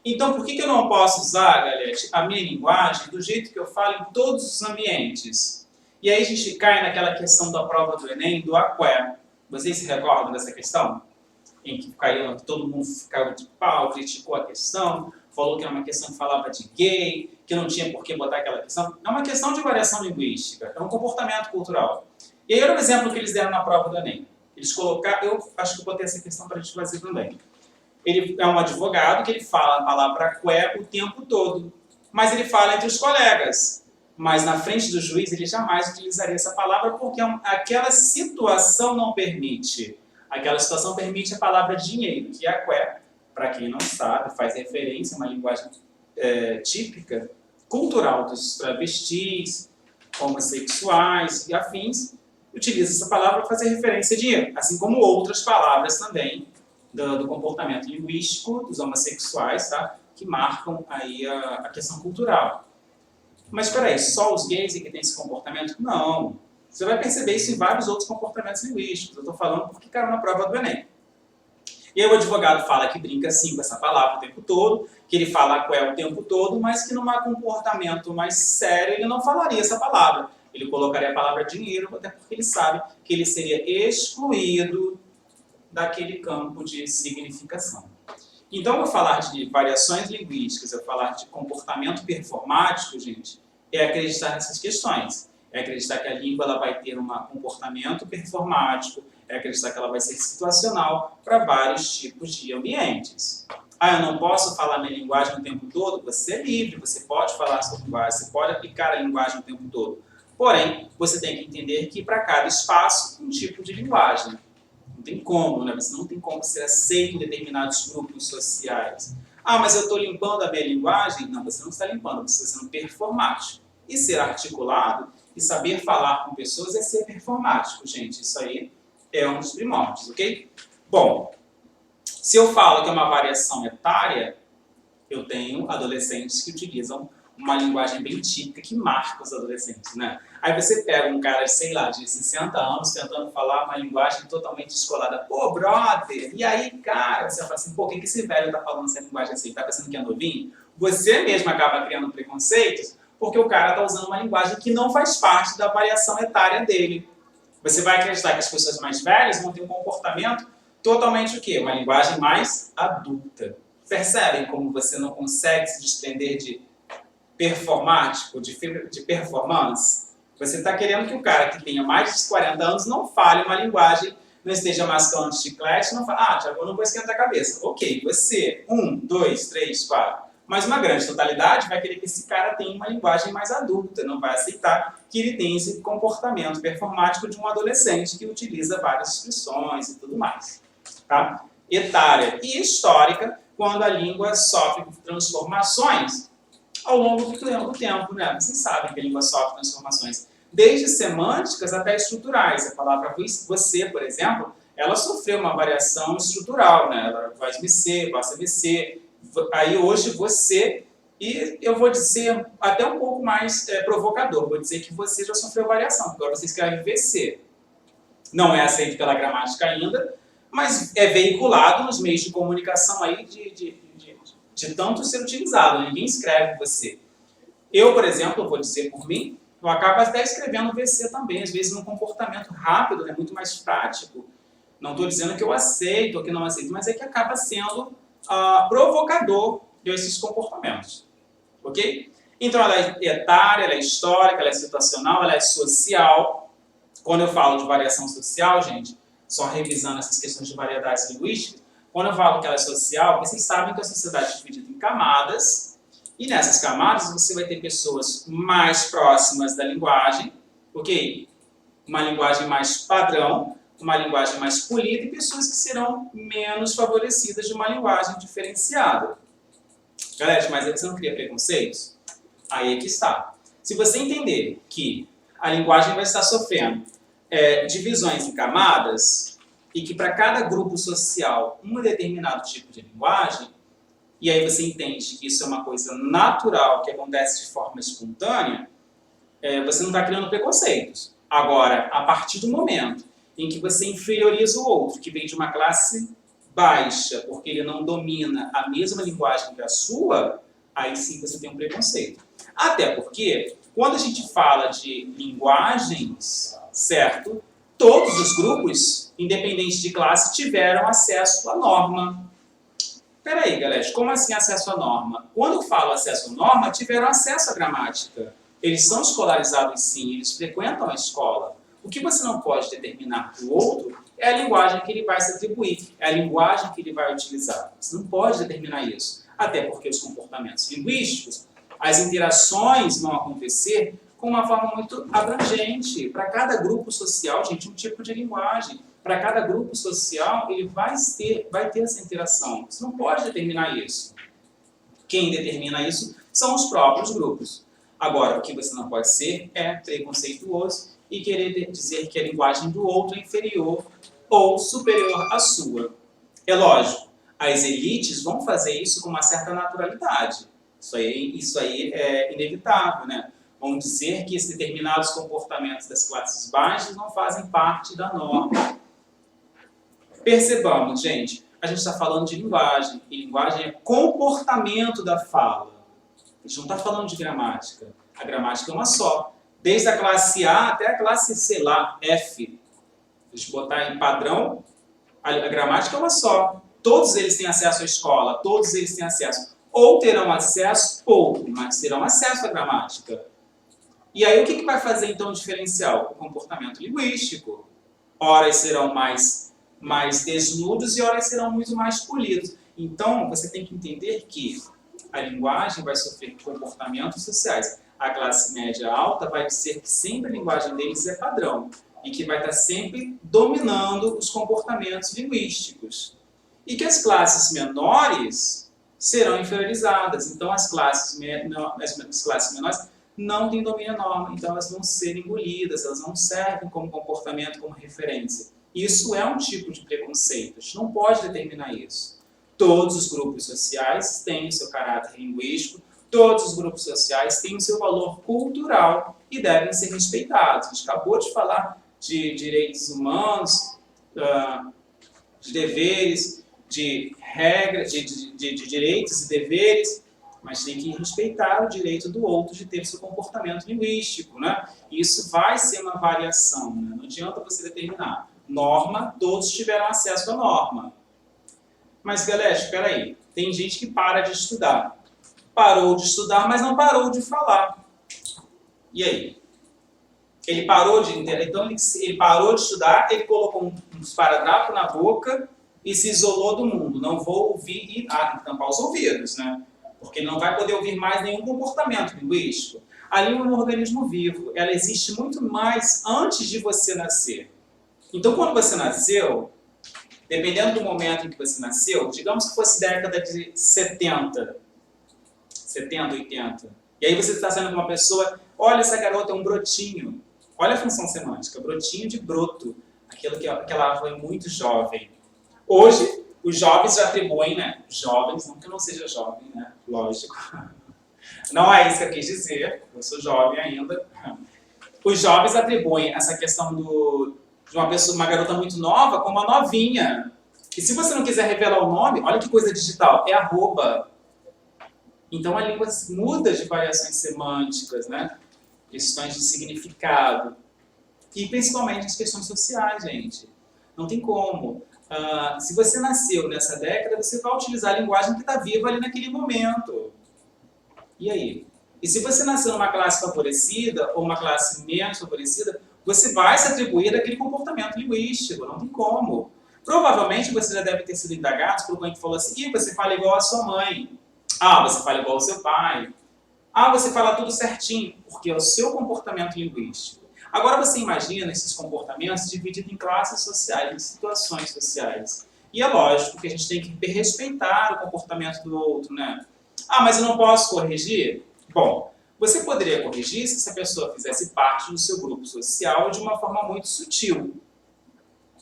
[SPEAKER 1] Então, por que eu não posso usar, galera, a minha linguagem do jeito que eu falo em todos os ambientes? E aí a gente cai naquela questão da prova do Enem, do aqué. Vocês se recordam dessa questão? Em que caiu, todo mundo ficava de pau, criticou a questão, falou que era uma questão que falava de gay, que não tinha por que botar aquela questão. É uma questão de variação linguística, é um comportamento cultural. E aí era o exemplo que eles deram na prova do Enem. Eles colocaram, eu acho que eu botei essa questão para a gente fazer também. Ele é um advogado que ele fala a palavra aqué o tempo todo, mas ele fala entre os colegas. Mas na frente do juiz ele jamais utilizaria essa palavra porque aquela situação não permite. Aquela situação permite a palavra dinheiro, que é aqué. Para quem não sabe, faz referência a uma linguagem típica, cultural dos travestis, homossexuais e afins, utiliza essa palavra para fazer referência de, assim como outras palavras também do comportamento linguístico dos homossexuais, tá? Que marcam aí a questão cultural. Mas espera aí, só os gays é que têm esse comportamento? Não. Você vai perceber isso em vários outros comportamentos linguísticos. Eu estou falando porque caiu na prova do Enem. E aí o advogado fala que brinca sim com essa palavra o tempo todo, que ele fala com ela o tempo todo, mas que num comportamento mais sério ele não falaria essa palavra. Ele colocaria a palavra dinheiro, até porque ele sabe que ele seria excluído daquele campo de significação. Então, eu falar de variações linguísticas, eu falar de comportamento performático, gente, é acreditar nessas questões. É acreditar que a língua ela vai ter um comportamento performático, é acreditar que ela vai ser situacional para vários tipos de ambientes. Ah, eu não posso falar minha linguagem o tempo todo? Você é livre, você pode falar a sua linguagem, você pode aplicar a linguagem o tempo todo. Porém, você tem que entender que para cada espaço, um tipo de linguagem. Não tem como, né? Você não tem como ser aceito em determinados grupos sociais. Ah, mas eu estou limpando a minha linguagem? Não, você não está limpando, você está sendo performático. E ser articulado e saber falar com pessoas é ser performático, gente. Isso aí é um dos primórdios, ok? Bom, se eu falo que é uma variação etária, eu tenho adolescentes que utilizam uma linguagem bem típica que marca os adolescentes, né? Aí você pega um cara, sei lá, de 60 anos tentando falar uma linguagem totalmente descolada. Pô, brother, e aí, cara? Você fala assim, pô, o que esse velho tá falando essa linguagem assim? Tá pensando que é novinho? Você mesmo acaba criando preconceitos porque o cara tá usando uma linguagem que não faz parte da variação etária dele. Você vai acreditar que as pessoas mais velhas vão ter um comportamento totalmente o quê? Uma linguagem mais adulta. Percebem como você não consegue se desprender de performático, de performance? Você está querendo que o cara que tenha mais de 40 anos não fale uma linguagem, não esteja mascando chiclete, não fale, Thiago, eu não vou esquentar a cabeça. Ok, você, 1, 2, 3, 4. Mas uma grande totalidade vai querer que esse cara tenha uma linguagem mais adulta, não vai aceitar que ele tenha esse comportamento performático de um adolescente que utiliza várias expressões e tudo mais. Tá? Etária e histórica, quando a língua sofre transformações ao longo do tempo, né? Vocês sabem que a língua sofre transformações, desde semânticas até estruturais. A palavra você, por exemplo, ela sofreu uma variação estrutural, né? Ela vai me ser, passa a me ser. Aí hoje você, e eu vou dizer até um pouco mais provocador, vou dizer que você já sofreu variação, porque agora você escreve VC. Não é aceito pela gramática ainda, mas é veiculado nos meios de comunicação aí de tanto ser utilizado. Ninguém escreve você. Eu, por exemplo, vou dizer por mim, eu acabo até escrevendo VC também, às vezes num comportamento rápido, né, muito mais prático. Não estou dizendo que eu aceito ou que não aceito, mas é que acaba sendo provocador desses comportamentos. Ok? Então ela é etária, ela é histórica, ela é situacional, ela é social. Quando eu falo de variação social, gente, só revisando essas questões de variedades linguísticas, quando eu falo que ela é social, vocês sabem que a sociedade é dividida em camadas, e nessas camadas você vai ter pessoas mais próximas da linguagem, ok? Uma linguagem mais padrão, uma linguagem mais polida, e pessoas que serão menos favorecidas de uma linguagem diferenciada. Galera, mas aí você não cria preconceitos? Aí é que está. Se você entender que a linguagem vai estar sofrendo divisões em camadas, e que para cada grupo social um determinado tipo de linguagem, e aí você entende que isso é uma coisa natural, que acontece de forma espontânea, você não está criando preconceitos. Agora, a partir do momento em que você inferioriza o outro, que vem de uma classe baixa, porque ele não domina a mesma linguagem que a sua, aí sim você tem um preconceito. Até porque, quando a gente fala de linguagens, certo? Todos os grupos, independente de classe, tiveram acesso à norma. Peraí, galera, como assim acesso à norma? Quando eu falo acesso à norma, tiveram acesso à gramática. Eles são escolarizados sim, eles frequentam a escola. O que você não pode determinar para o outro é a linguagem que ele vai se atribuir, é a linguagem que ele vai utilizar. Você não pode determinar isso, até porque os comportamentos linguísticos, as interações vão acontecer com uma forma muito abrangente. Para cada grupo social, gente, um tipo de linguagem. Para cada grupo social, ele vai ter essa interação. Você não pode determinar isso. Quem determina isso são os próprios grupos. Agora, o que você não pode ser é preconceituoso e querer dizer que a linguagem do outro é inferior ou superior à sua. É lógico, as elites vão fazer isso com uma certa naturalidade. Isso aí é inevitável, né? Vão dizer que esses determinados comportamentos das classes baixas não fazem parte da norma. Percebamos, gente, a gente está falando de linguagem, e linguagem é comportamento da fala. A gente não está falando de gramática. A gramática é uma só. Desde a classe A até a classe, sei lá, F. A gente botar em padrão, a gramática é uma só. Todos eles têm acesso à escola, todos eles têm acesso. Ou terão acesso, pouco, mas terão acesso à gramática. E aí o que vai fazer então o diferencial? O comportamento linguístico. Horas serão mais desnudos e horas serão muito mais polidos. Então, você tem que entender que a linguagem vai sofrer comportamentos sociais. A classe média alta vai dizer que sempre a linguagem deles é padrão e que vai estar sempre dominando os comportamentos linguísticos. E que as classes menores serão inferiorizadas. Então, as classes menores não têm domínio norma, então elas vão ser engolidas, elas não servem como comportamento, como referência. Isso é um tipo de preconceito, a gente não pode determinar isso. Todos os grupos sociais têm o seu caráter linguístico, todos os grupos sociais têm o seu valor cultural e devem ser respeitados. A gente acabou de falar de direitos humanos, de deveres, de regras, de direitos e deveres, mas tem que respeitar o direito do outro de ter seu comportamento linguístico, né? Isso vai ser uma variação, né? Não adianta você determinar. Norma, todos tiveram acesso à norma. Mas, galera, espera aí. Tem gente que para de estudar. Parou de estudar, mas não parou de falar. E aí? Ele parou de entender. Então, ele parou de estudar, ele colocou um esparadrapo na boca e se isolou do mundo. Não vou ouvir e tem que tampar os ouvidos, né? Porque ele não vai poder ouvir mais nenhum comportamento linguístico. A língua é um organismo vivo. Ela existe muito mais antes de você nascer. Então, quando você nasceu, dependendo do momento em que você nasceu, digamos que fosse década de 70, 80, e aí você está sendo com uma pessoa, olha, essa garota é um brotinho. Olha a função semântica, brotinho de broto, aquilo que ela foi muito jovem. Hoje, os jovens já atribuem, né? Jovens, não que eu não seja jovem, né? Lógico. Não é isso que eu quis dizer, eu sou jovem ainda. Os jovens atribuem essa questão de uma pessoa, uma garota muito nova, como uma novinha. E se você não quiser revelar o nome, olha que coisa digital, é arroba. Então a língua muda de variações semânticas, né? Questões de significado. E principalmente as questões sociais, gente. Não tem como. Se você nasceu nessa década, você vai utilizar a linguagem que está viva ali naquele momento. E aí? E se você nasceu numa classe favorecida ou uma classe menos favorecida, você vai se atribuir aquele comportamento linguístico, não tem como. Provavelmente você já deve ter sido indagado por alguém que falou assim, você fala igual a sua mãe. Você fala igual ao seu pai. Você fala tudo certinho, porque é o seu comportamento linguístico. Agora você imagina esses comportamentos divididos em classes sociais, em situações sociais. E é lógico que a gente tem que respeitar o comportamento do outro, né? Mas eu não posso corrigir? Bom, você poderia corrigir se essa pessoa fizesse parte do seu grupo social de uma forma muito sutil.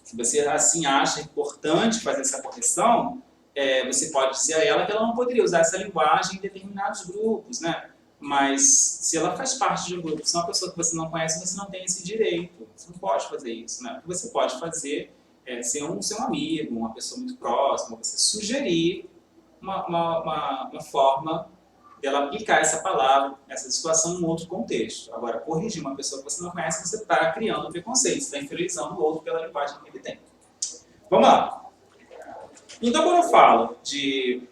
[SPEAKER 1] Se você assim acha importante fazer essa correção, você pode dizer a ela que ela não poderia usar essa linguagem em determinados grupos, né? Mas se ela faz parte de um grupo, se é uma pessoa que você não conhece, você não tem esse direito. Você não pode fazer isso, né? O que você pode fazer é ser um amigo, uma pessoa muito próxima, você sugerir uma forma dela aplicar essa palavra, essa situação em um outro contexto. Agora, corrigir uma pessoa que você não conhece, você está criando um preconceito, você está inferiorizando o outro pela linguagem que ele tem. Vamos lá. Então, quando eu falo de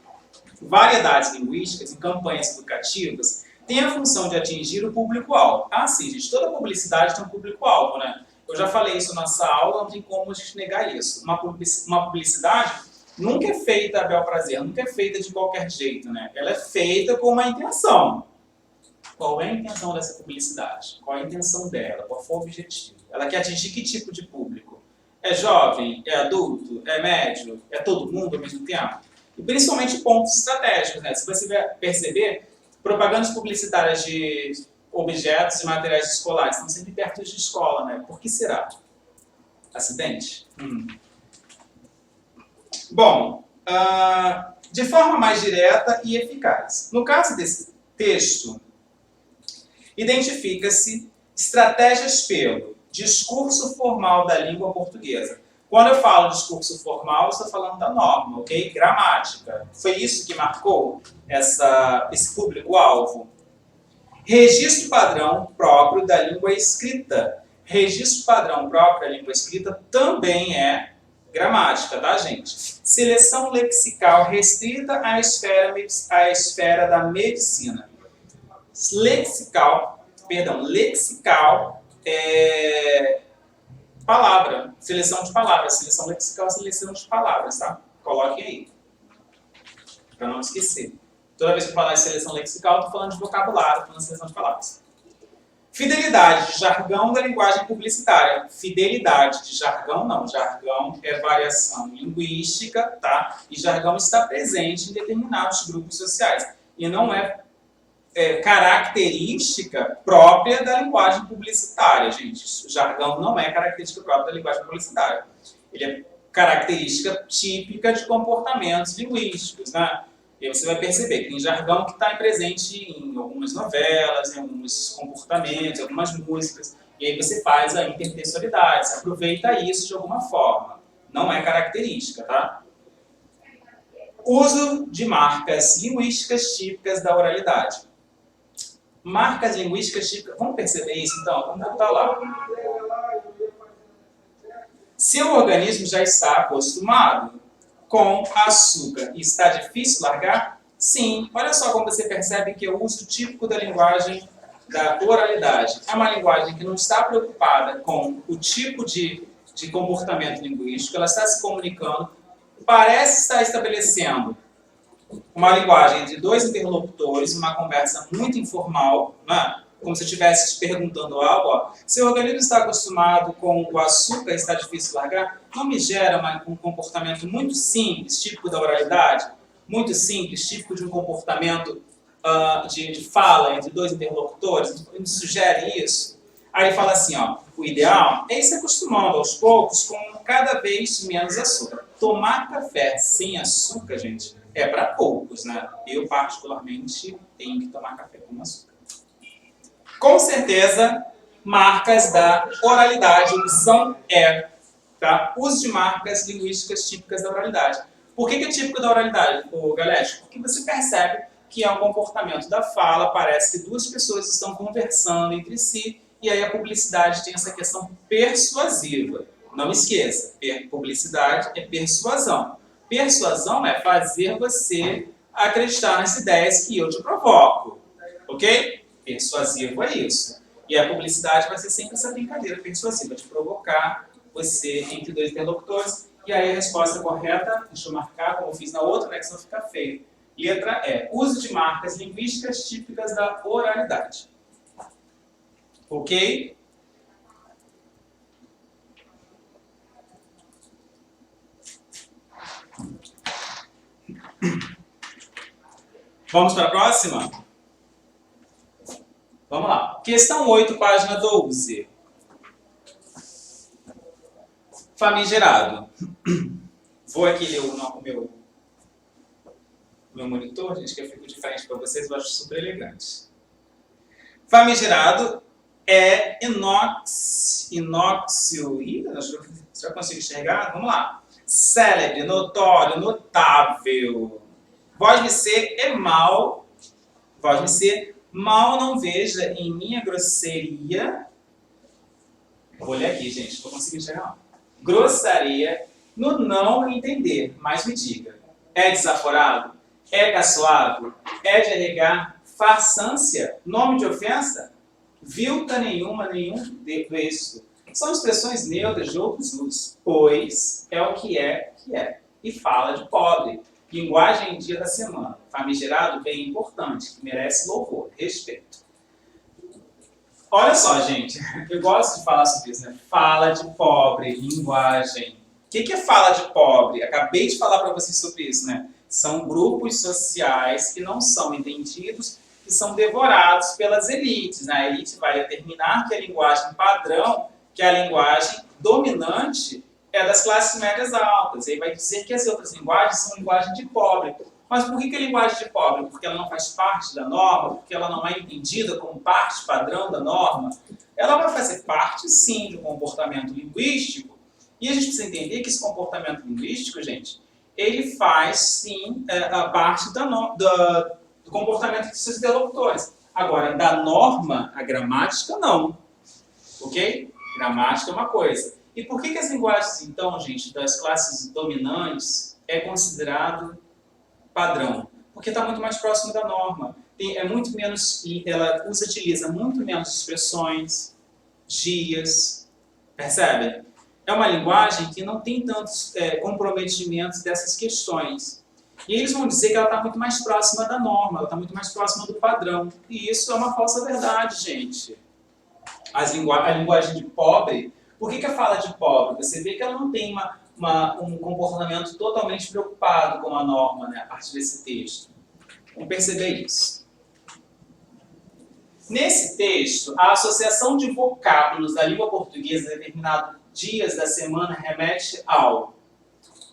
[SPEAKER 1] variedades linguísticas em campanhas educativas, tem a função de atingir o público-alvo. Sim, gente, toda publicidade tem um público-alvo, né? Eu já falei isso na nossa aula, não tem como a gente negar isso. Uma publicidade nunca é feita a bel prazer, nunca é feita de qualquer jeito, né? Ela é feita com uma intenção. Qual é a intenção dessa publicidade? Qual é a intenção dela? Qual foi o objetivo? Ela quer atingir que tipo de público? É jovem? É adulto? É médio? É todo mundo ao mesmo tempo? E principalmente pontos estratégicos, né? Se você perceber, propagandas publicitárias de objetos e materiais escolares estão sempre perto de escola, né? Por que será? Acidente? Bom, de forma mais direta e eficaz. No caso desse texto, identifica-se estratégias pelo discurso formal da língua portuguesa. Quando eu falo discurso formal, eu estou falando da norma, ok? Gramática. Foi isso que marcou esse público-alvo. Registro padrão próprio da língua escrita. Registro padrão próprio da língua escrita também é gramática, tá, gente? Seleção lexical restrita à esfera da medicina. Lexical é palavra, seleção de palavras. Seleção lexical é seleção de palavras, tá? Coloquem aí, para não esquecer. Toda vez que eu falar de seleção lexical, eu estou falando de vocabulário, estou falando de seleção de palavras. Fidelidade de jargão da linguagem publicitária. Fidelidade de jargão, não. Jargão é variação linguística, tá? E jargão está presente em determinados grupos sociais. E não é característica própria da linguagem publicitária, gente. Jargão não é característica própria da linguagem publicitária. Ele é característica típica de comportamentos linguísticos, né? E aí você vai perceber que tem jargão que está presente em algumas novelas, em alguns comportamentos, em algumas músicas. E aí você faz a intertextualidade, você aproveita isso de alguma forma. Não é característica, tá? Uso de marcas linguísticas típicas da oralidade. Marcas linguísticas típicas... Vamos perceber isso, então? Vamos voltar lá. Seu organismo já está acostumado com açúcar e está difícil largar? Sim. Olha só como você percebe que é o uso típico da linguagem da oralidade. É uma linguagem que não está preocupada com o tipo de comportamento linguístico, ela está se comunicando, parece estar estabelecendo uma linguagem entre dois interlocutores, uma conversa muito informal, né? Como se estivesse te perguntando algo. Ó. Seu organismo está acostumado com o açúcar, está difícil largar, não me gera um comportamento muito simples, típico da oralidade, muito simples, típico de um comportamento de fala entre dois interlocutores, me sugere isso. Aí ele fala assim, ó, o ideal é ir se acostumando aos poucos com cada vez menos açúcar. Tomar café sem açúcar, gente, é para poucos, né? Eu, particularmente, tenho que tomar café com açúcar. Com certeza, marcas da oralidade, opção E, tá? Uso de marcas linguísticas típicas da oralidade. Por que é típico da oralidade, Galete? Porque você percebe que é um comportamento da fala, parece que duas pessoas estão conversando entre si, e aí a publicidade tem essa questão persuasiva. Não esqueça, publicidade é persuasão. Persuasão é fazer você acreditar nas ideias que eu te provoco, ok? Persuasivo é isso. E a publicidade vai ser sempre essa brincadeira persuasiva, de provocar você entre dois interlocutores. E aí a resposta correta, deixa eu marcar, como eu fiz na outra, né, que senão fica feio. Letra E. Uso de marcas linguísticas típicas da oralidade. Ok? Vamos para a próxima? Vamos lá. Questão 8, página 12. Famigerado. Vou aqui ler o meu monitor, gente, que eu fico de frente para vocês, eu acho super elegante. Famigerado é inóxio. Ih, já consigo enxergar? Vamos lá. Célebre, notório, notável. Voz de ser é mal. Voz de ser mal não veja em minha grosseria. Vou ler aqui, gente, estou conseguindo enxergar. Grossaria no não entender, mas me diga. É desaforado? É caçoado? É de arregar? Farsância? Nome de ofensa? Vilta nenhuma, nenhum texto. São expressões neutras de outros usos, pois é o que é, e fala de pobre. Linguagem em dia da semana. Famigerado, bem importante, que merece louvor, respeito. Olha só, gente, eu gosto de falar sobre isso, né? Fala de pobre, linguagem. O que é fala de pobre? Acabei de falar para vocês sobre isso, né? São grupos sociais que não são entendidos que são devorados pelas elites. A elite vai determinar que a linguagem padrão, que a linguagem dominante é das classes médias altas. E aí vai dizer que as outras linguagens são linguagem de pobre. Mas por que é linguagem de pobre? Porque ela não faz parte da norma, porque ela não é entendida como parte padrão da norma. Ela vai fazer parte, sim, de um comportamento linguístico. E a gente precisa entender que esse comportamento linguístico, gente, ele faz, sim, a parte do comportamento de seus interlocutores. Agora, da norma, a gramática, não. Ok? Gramática é uma coisa. E por que as linguagens, então, gente, das classes dominantes é considerado padrão? Porque está muito mais próximo da norma. É muito menos, ela utiliza muito menos expressões, gírias, percebe? É uma linguagem que não tem tantos comprometimentos dessas questões. E eles vão dizer que ela está muito mais próxima da norma, ela está muito mais próxima do padrão. E isso é uma falsa verdade, gente. A linguagem de pobre, por que a fala de pobre? Você vê que ela não tem um comportamento totalmente preocupado com a norma, né, a partir desse texto. Vamos perceber isso. Nesse texto, a associação de vocábulos da língua portuguesa em determinados dias da semana remete ao...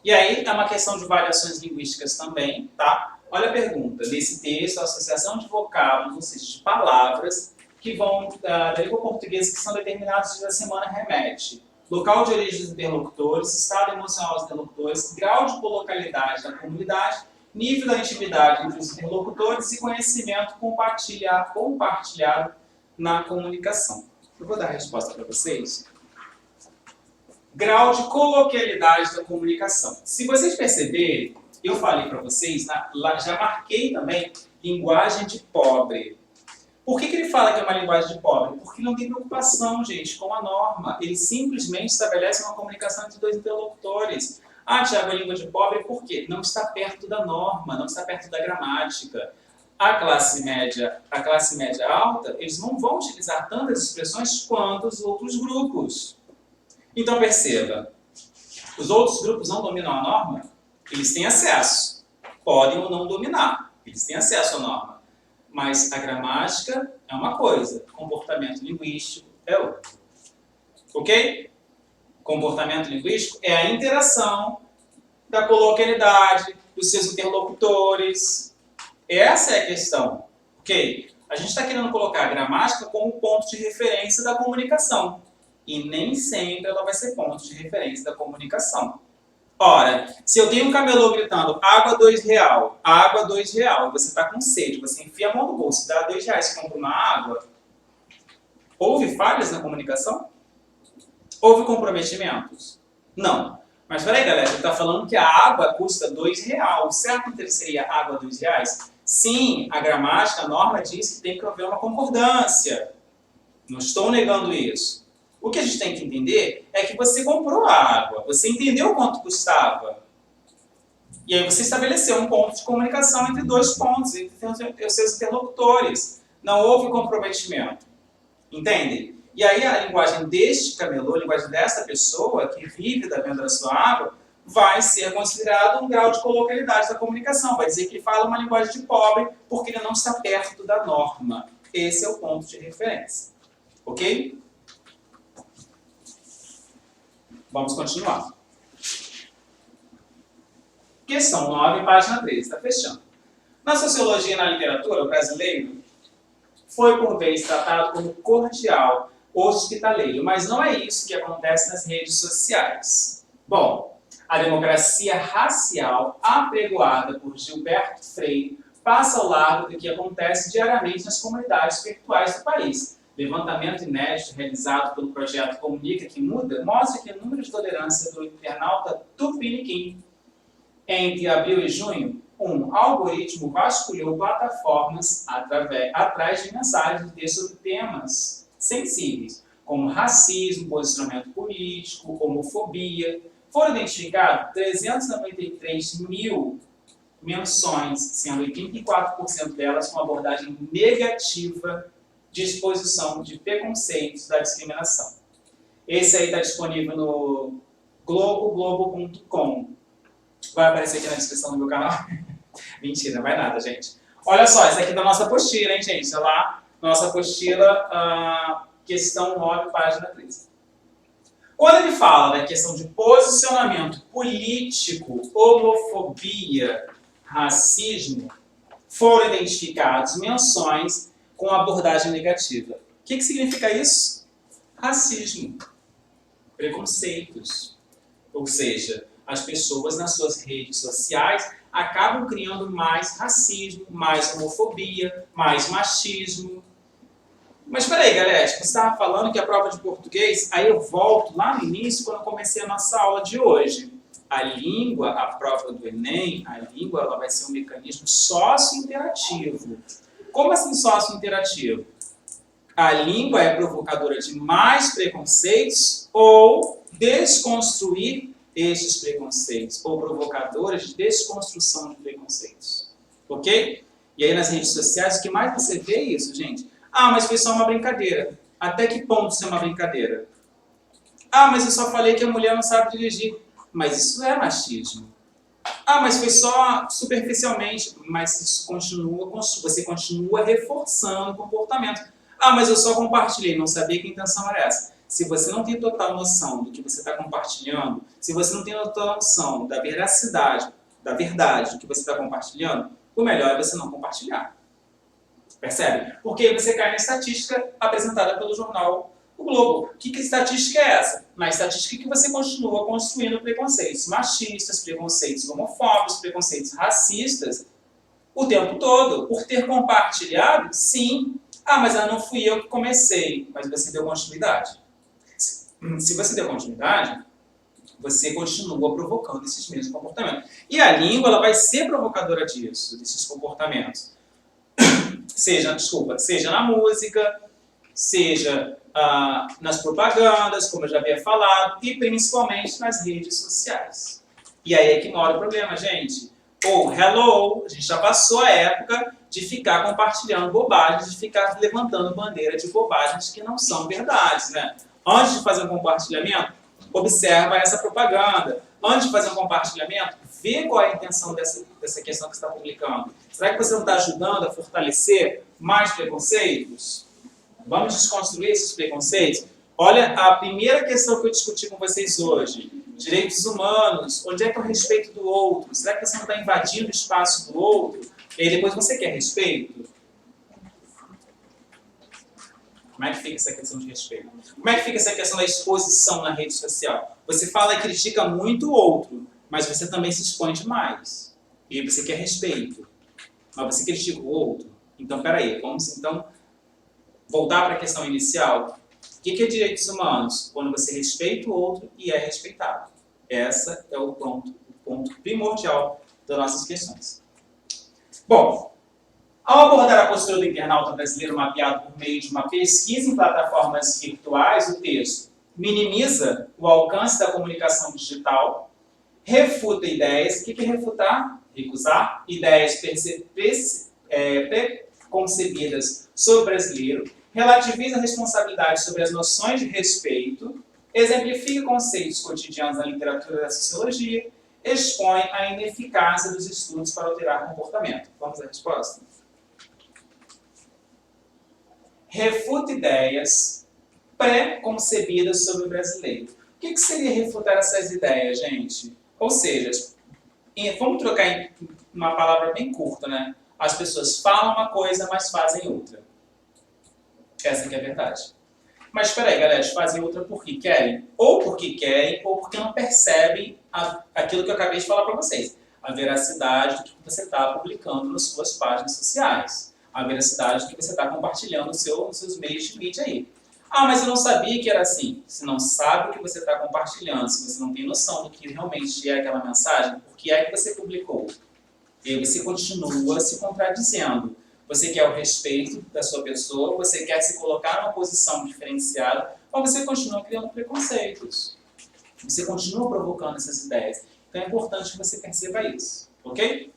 [SPEAKER 1] E aí é uma questão de variações linguísticas também, tá? Olha a pergunta. Nesse texto, a associação de vocábulos, ou seja, de palavras, que vão da língua portuguesa que são determinados dias da semana remete. Local de origem dos interlocutores, estado emocional dos interlocutores, grau de colocalidade da comunidade, nível da intimidade entre os interlocutores e conhecimento compartilhado na comunicação. Eu vou dar a resposta para vocês. Grau de coloquialidade da comunicação. Se vocês perceberem, eu falei para vocês, já marquei também linguagem de pobre. Por que ele fala que é uma linguagem de pobre? Porque não tem preocupação, gente, com a norma. Ele simplesmente estabelece uma comunicação entre dois interlocutores. Ah, Tiago, a língua de pobre por quê? Não está perto da norma, não está perto da gramática. A classe média alta, eles não vão utilizar tantas expressões quanto os outros grupos. Então perceba, os outros grupos não dominam a norma? Eles têm acesso. Podem ou não dominar. Eles têm acesso à norma. Mas a gramática é uma coisa, comportamento linguístico é outra. Ok? Comportamento linguístico é a interação da coloquialidade dos seus interlocutores. Essa é a questão. Ok? A gente está querendo colocar a gramática como ponto de referência da comunicação. E nem sempre ela vai ser ponto de referência da comunicação. Ora, se eu tenho um camelô gritando água R$2, água R$2, você está com sede, você enfia a mão no bolso, dá R$2 e compra uma água, houve falhas na comunicação? Houve comprometimentos? Não. Mas peraí, galera, ele está falando que a água custa R$2. Certo que seria água R$2? Sim, a gramática, a norma diz que tem que haver uma concordância. Não estou negando isso. O que a gente tem que entender é que você comprou a água, você entendeu quanto custava. E aí você estabeleceu um ponto de comunicação entre dois pontos, entre os seus interlocutores. Não houve comprometimento. Entendem? E aí a linguagem deste camelô, a linguagem dessa pessoa que vive da venda da sua água, vai ser considerado um grau de coloquialidade da comunicação. Vai dizer que ele fala uma linguagem de pobre porque ele não está perto da norma. Esse é o ponto de referência. Ok? Vamos continuar. Questão 9, página 13. Está fechando. Na sociologia e na literatura, o brasileiro foi por vez tratado como cordial, hospitaleiro, mas não é isso que acontece nas redes sociais. Bom, a democracia racial apregoada por Gilberto Freire passa ao largo do que acontece diariamente nas comunidades virtuais do país. Levantamento inédito realizado pelo projeto Comunica que Muda mostra que o número de tolerância do internauta Tupiniquim entre abril e junho, um algoritmo vasculhou plataformas atrás de mensagens de texto sobre temas sensíveis, como racismo, posicionamento político, homofobia. Foram identificados 393 mil menções, sendo 84% delas com abordagem negativa de exposição de preconceitos da discriminação. Esse aí está disponível no globo.com. Vai aparecer aqui na descrição do meu canal. Mentira, não vai nada, gente. Olha só, isso aqui é da nossa apostila, hein, gente? Olha lá, nossa apostila, questão 9, página 13. Quando ele fala da questão de posicionamento político, homofobia, racismo, foram identificados menções com abordagem negativa. O que significa isso? Racismo, preconceitos. Ou seja, as pessoas nas suas redes sociais acabam criando mais racismo, mais homofobia, mais machismo. Mas espera aí, galera, você estava falando que a prova de português, aí eu volto lá no início, quando eu comecei a nossa aula de hoje. A língua, a prova do Enem, a língua ela vai ser um mecanismo sócio-interativo. Como assim sócio-interativo? A língua é provocadora de mais preconceitos ou desconstruir estes preconceitos, ou provocadora de desconstrução de preconceitos. Ok? E aí nas redes sociais, o que mais você vê é isso, gente? Ah, mas foi só uma brincadeira. Até que ponto isso é uma brincadeira? Ah, mas eu só falei que a mulher não sabe dirigir. Mas isso é machismo. Ah, mas foi só superficialmente. Mas isso continua, você continua reforçando o comportamento. Ah, mas eu só compartilhei, não sabia que a intenção era essa. Se você não tem total noção do que você está compartilhando, se você não tem total noção da veracidade, da verdade do que você está compartilhando, o melhor é você não compartilhar. Percebe? Porque você cai na estatística apresentada pelo jornal O Globo. Que estatística é essa? Na estatística que você continua construindo preconceitos machistas, preconceitos homofóbicos, preconceitos racistas o tempo todo. Por ter compartilhado, sim. Ah, mas não fui eu que comecei. Mas você deu continuidade. Se você deu continuidade, você continua provocando esses mesmos comportamentos. E a língua ela vai ser provocadora disso, desses comportamentos. Seja na música, seja nas propagandas, como eu já havia falado, e principalmente nas redes sociais. E aí é que mora o problema, gente. Ou, hello, a gente já passou a época de ficar compartilhando bobagens, de ficar levantando bandeira de bobagens que não são verdades, né? Antes de fazer um compartilhamento, observa essa propaganda. Antes de fazer um compartilhamento, vê qual é a intenção dessa questão que você está publicando. Será que você não está ajudando a fortalecer mais preconceitos? Vamos desconstruir esses preconceitos? Olha a primeira questão que eu discuti com vocês hoje. Direitos humanos. Onde é que é o respeito do outro? Será que você não está invadindo o espaço do outro? E aí depois você quer respeito? Como é que fica essa questão de respeito? Como é que fica essa questão da exposição na rede social? Você fala e critica muito o outro, mas você também se expõe demais. E você quer respeito, mas você critica o outro. Então, peraí, vamos então voltar para a questão inicial. O que é direitos humanos? Quando você respeita o outro e é respeitado. Esse é o ponto primordial das nossas questões. Bom, ao abordar a postura do internauta brasileiro mapeado por meio de uma pesquisa em plataformas virtuais, o texto minimiza o alcance da comunicação digital, refuta ideias. O que é refutar? Recusar ideias preconcebidas sobre o brasileiro, relativiza a responsabilidade sobre as noções de respeito, exemplifica conceitos cotidianos na literatura da sociologia, expõe a ineficácia dos estudos para alterar comportamento. Vamos à resposta? Refuta ideias pré-concebidas sobre o brasileiro. O que seria refutar essas ideias, gente? Ou seja, vamos trocar em uma palavra bem curta, né? As pessoas falam uma coisa, mas fazem outra. Essa que é a verdade. Mas espera aí, galera, fazem outra porque querem, ou porque não percebem aquilo que eu acabei de falar para vocês. A veracidade do que você está publicando nas suas páginas sociais. A veracidade do que você está compartilhando nos seus meios de mídia aí. Ah, mas eu não sabia que era assim. Se não sabe o que você está compartilhando, se você não tem noção do que realmente é aquela mensagem, por que é que você publicou? E aí você continua se contradizendo. Você quer o respeito da sua pessoa, você quer se colocar numa posição diferenciada, mas você continua criando preconceitos. Você continua provocando essas ideias. Então é importante que você perceba isso. Ok?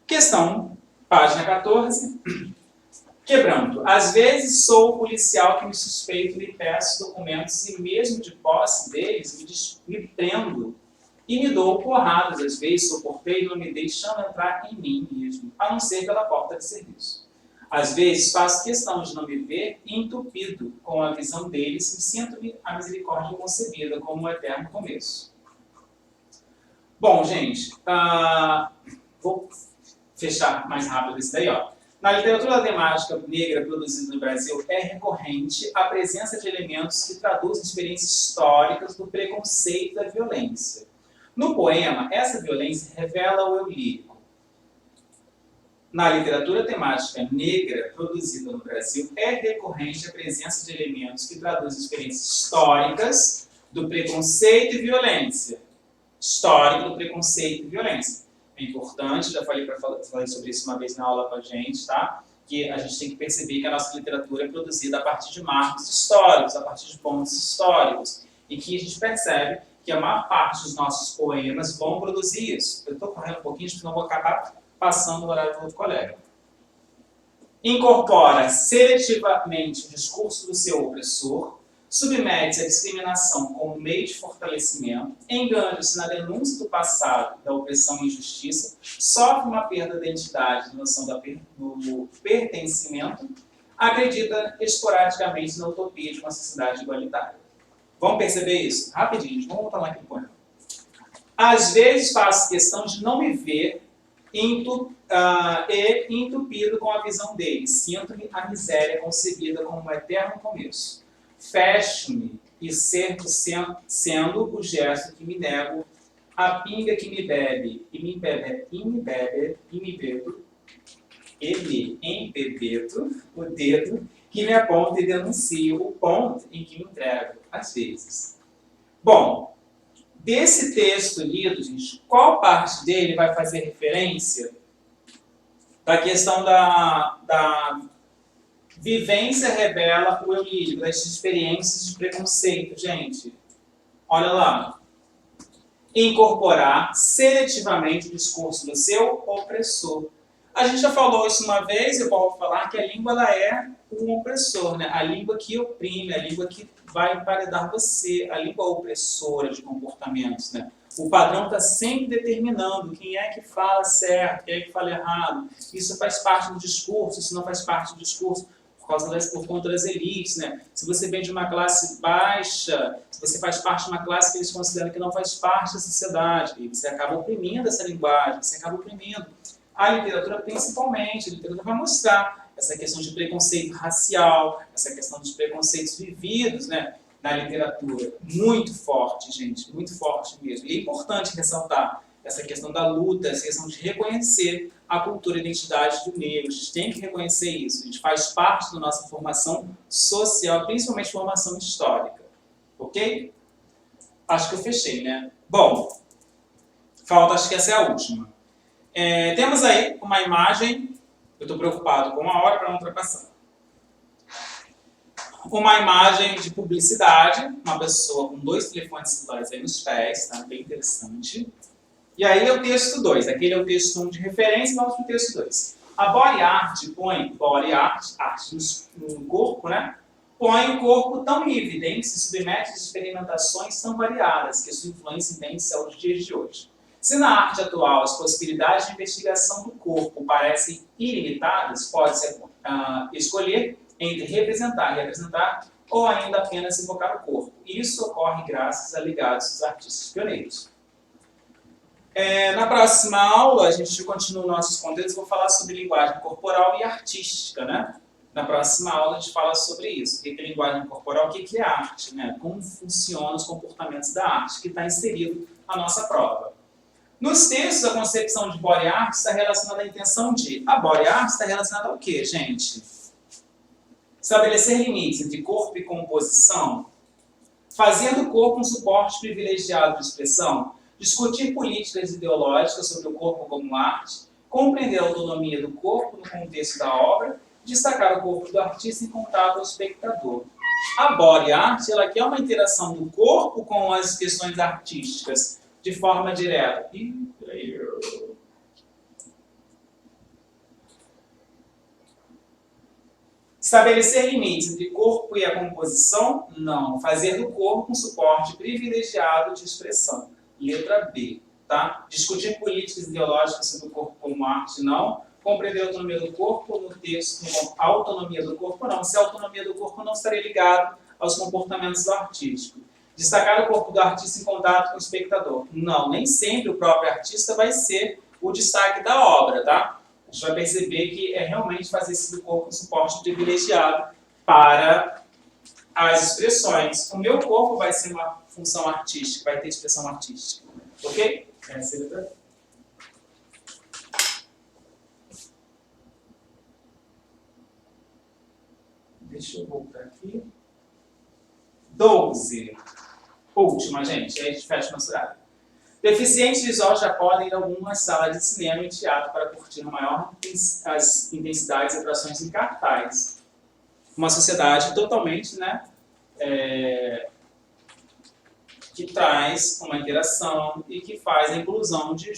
[SPEAKER 1] Questão, página 14. Quebranto. Às vezes sou o policial que me suspeito e lhe peço documentos e mesmo de posse deles me prendo e me dou porradas, às vezes sou porteiro, não me deixando entrar em mim mesmo, a não ser pela porta de serviço. Às vezes faço questão de não me ver entupido com a visão deles e sinto-me a misericórdia concebida como um eterno começo. Bom, gente, vou fechar mais rápido isso daí, ó. Na literatura temática negra produzida no Brasil, é recorrente a presença de elementos que traduzem experiências históricas do preconceito e da violência. No poema, essa violência revela o eu lírico. Na literatura temática negra produzida no Brasil, é recorrente a presença de elementos que traduzem experiências históricas do preconceito e violência. Histórico do preconceito e violência. É importante, já falei sobre isso uma vez na aula com a gente, tá? Que a gente tem que perceber que a nossa literatura é produzida a partir de marcos históricos, a partir de pontos históricos, e que a gente percebe que a maior parte dos nossos poemas vão produzir isso. Eu estou correndo um pouquinho, senão vou acabar passando o horário do outro colega. Incorpora seletivamente o discurso do seu opressor, submete-se à discriminação como meio de fortalecimento, engana-se na denúncia do passado, da opressão e injustiça, sofre uma perda de identidade, na noção do pertencimento, acredita esporadicamente na utopia de uma sociedade igualitária. Vamos perceber isso? Rapidinho, vamos voltar lá aqui no poema. Às vezes faço questão de não me ver entupido com a visão deles. Sinto-me a miséria concebida como um eterno começo. Fecho-me e cerco sendo o gesto que me nego, a pinga que me bebe e me embebeto, o dedo que me aponta e denuncio o ponto em que me entrego, às vezes. Bom, desse texto lido, gente, qual parte dele vai fazer referência da questão da vivência revela o eu lírico, das experiências de preconceito, gente? Olha lá. Incorporar seletivamente o discurso do seu opressor. A gente já falou isso uma vez, eu vou falar que a língua ela é um opressor, né? A língua que oprime, a língua que vai emparedar você, a língua opressora de comportamentos, né? O padrão está sempre determinando quem é que fala certo, quem é que fala errado. Isso faz parte do discurso, isso não faz parte do discurso por conta das elites, né? Se você vem de uma classe baixa, se você faz parte de uma classe que eles consideram que não faz parte da sociedade, e você acaba oprimindo essa linguagem, você acaba oprimindo. A literatura, principalmente, a literatura vai mostrar essa questão de preconceito racial, essa questão dos preconceitos vividos, né, na literatura. Muito forte, gente, muito forte mesmo. E é importante ressaltar essa questão da luta, essa questão de reconhecer a cultura e a identidade do negro. A gente tem que reconhecer isso. A gente faz parte da nossa formação social, principalmente formação histórica. Ok? Acho que eu fechei, né? Bom, falta, acho que essa é a última. Temos aí uma imagem, eu estou preocupado com uma hora para não ultrapassar. Uma imagem de publicidade, uma pessoa com 2 telefones celulares aí nos pés, tá? Bem interessante. E aí é o texto 2, aquele é o texto 1 de referência, vamos para o texto 2. A body art põe, arte no corpo, né? Põe o corpo tão em evidência e submete a experimentações tão variadas que sua influência imensa aos dias de hoje. Se na arte atual as possibilidades de investigação do corpo parecem ilimitadas, pode-se escolher entre representar e representar, ou ainda apenas invocar o corpo. Isso ocorre graças a ligados dos artistas pioneiros. Na próxima aula, a gente continua nossos conteúdos, vou falar sobre linguagem corporal e artística, né? Na próxima aula a gente fala sobre isso. O que é linguagem corporal, o que é arte, né? Como funcionam os comportamentos da arte, que está inserido na nossa prova. Nos textos, a concepção de body art está relacionada à intenção de... A body art está relacionada ao quê, gente? Estabelecer limites entre corpo e composição, fazer do corpo um suporte privilegiado de expressão, discutir políticas ideológicas sobre o corpo como arte, compreender a autonomia do corpo no contexto da obra, destacar o corpo do artista em contato ao espectador. A body art ela quer uma interação do corpo com as questões artísticas de forma direta. Estabelecer limites entre corpo e a composição? Não. Fazer do corpo um suporte privilegiado de expressão. Letra B, tá? Discutir políticas ideológicas sobre o corpo como arte, não. Compreender a autonomia do corpo no texto, a autonomia do corpo, não. Se a autonomia do corpo não estaria ligado aos comportamentos do artístico. Destacar o corpo do artista em contato com o espectador. Não, nem sempre o próprio artista vai ser o destaque da obra, tá? A gente vai perceber que é realmente fazer esse do corpo um suporte privilegiado para as expressões. O meu corpo vai ser uma função artística, vai ter expressão artística. Ok? Essa é a letra. Deixa eu voltar aqui. 12. Última, gente. Aí a gente fecha o nosso horário. Deficientes visuais já podem ir a algumas salas de cinema e teatro para curtir maior as intensidades e atrações em cartaz. Uma sociedade totalmente, né, que traz uma interação e que faz a inclusão de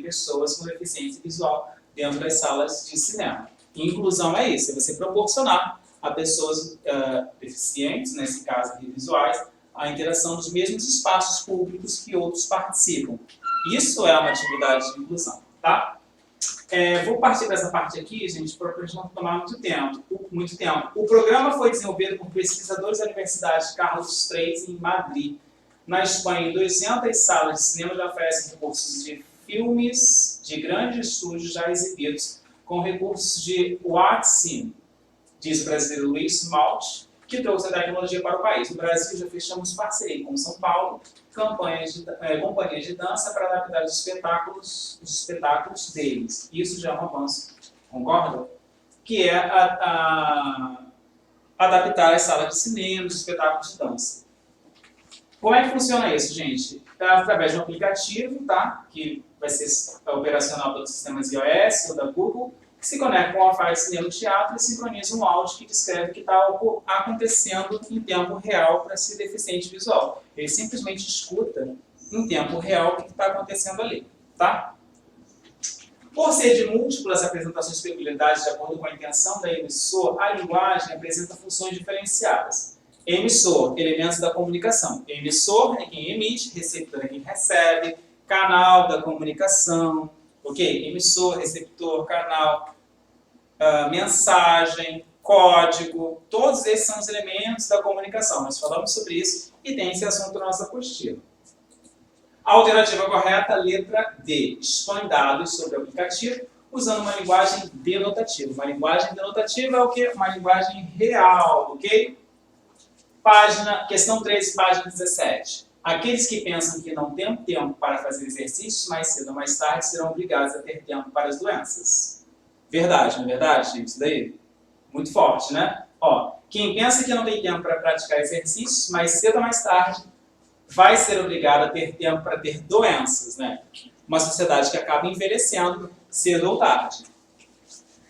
[SPEAKER 1] pessoas com deficiência visual dentro das salas de cinema. E inclusão é isso, é você proporcionar a pessoas deficientes, nesse caso aqui, visuais, a interação dos mesmos espaços públicos que outros participam. Isso é uma atividade de inclusão, tá? Vou partir dessa parte aqui, gente, para a gente não tomar muito tempo. O programa foi desenvolvido por pesquisadores da Universidade Carlos III, em Madrid. Na Espanha, 200 salas de cinema já oferecem recursos de filmes de grandes estúdios já exibidos, com recursos de Watson, diz o brasileiro Luiz Malte, que trouxe a tecnologia para o país. No Brasil, já fechamos parceria com São Paulo, companhias de dança para adaptar os espetáculos deles. Isso já é um avanço, concorda? Que é adaptar as salas de cinema, os espetáculos de dança. Como é que funciona isso, gente? Através de um aplicativo, tá? Que vai ser operacional pelos sistemas iOS ou da Google, que se conecta com o Wi-Fi de cinema e teatro e sincroniza um áudio que descreve o que está acontecendo em tempo real para esse deficiente visual. Ele simplesmente escuta em tempo real o que está acontecendo ali, tá? Por ser de múltiplas apresentações e peculiaridades de acordo com a intenção da emissor, a linguagem apresenta funções diferenciadas. Emissor, elementos da comunicação. Emissor é quem emite, receptor é quem recebe, canal da comunicação, ok? Emissor, receptor, canal, mensagem, código, todos esses são os elementos da comunicação. Nós falamos sobre isso e tem esse assunto na nossa apostila. A alternativa correta, letra D. Expõe dados sobre o aplicativo usando uma linguagem denotativa. Uma linguagem denotativa é o quê? Uma linguagem real, ok? Questão 13, página 17. Aqueles que pensam que não têm tempo para fazer exercícios mais cedo ou mais tarde serão obrigados a ter tempo para as doenças. Verdade, não é verdade, gente? Isso daí? Muito forte, né? Ó, quem pensa que não tem tempo para praticar exercícios mais cedo ou mais tarde vai ser obrigado a ter tempo para ter doenças, né? Uma sociedade que acaba envelhecendo cedo ou tarde.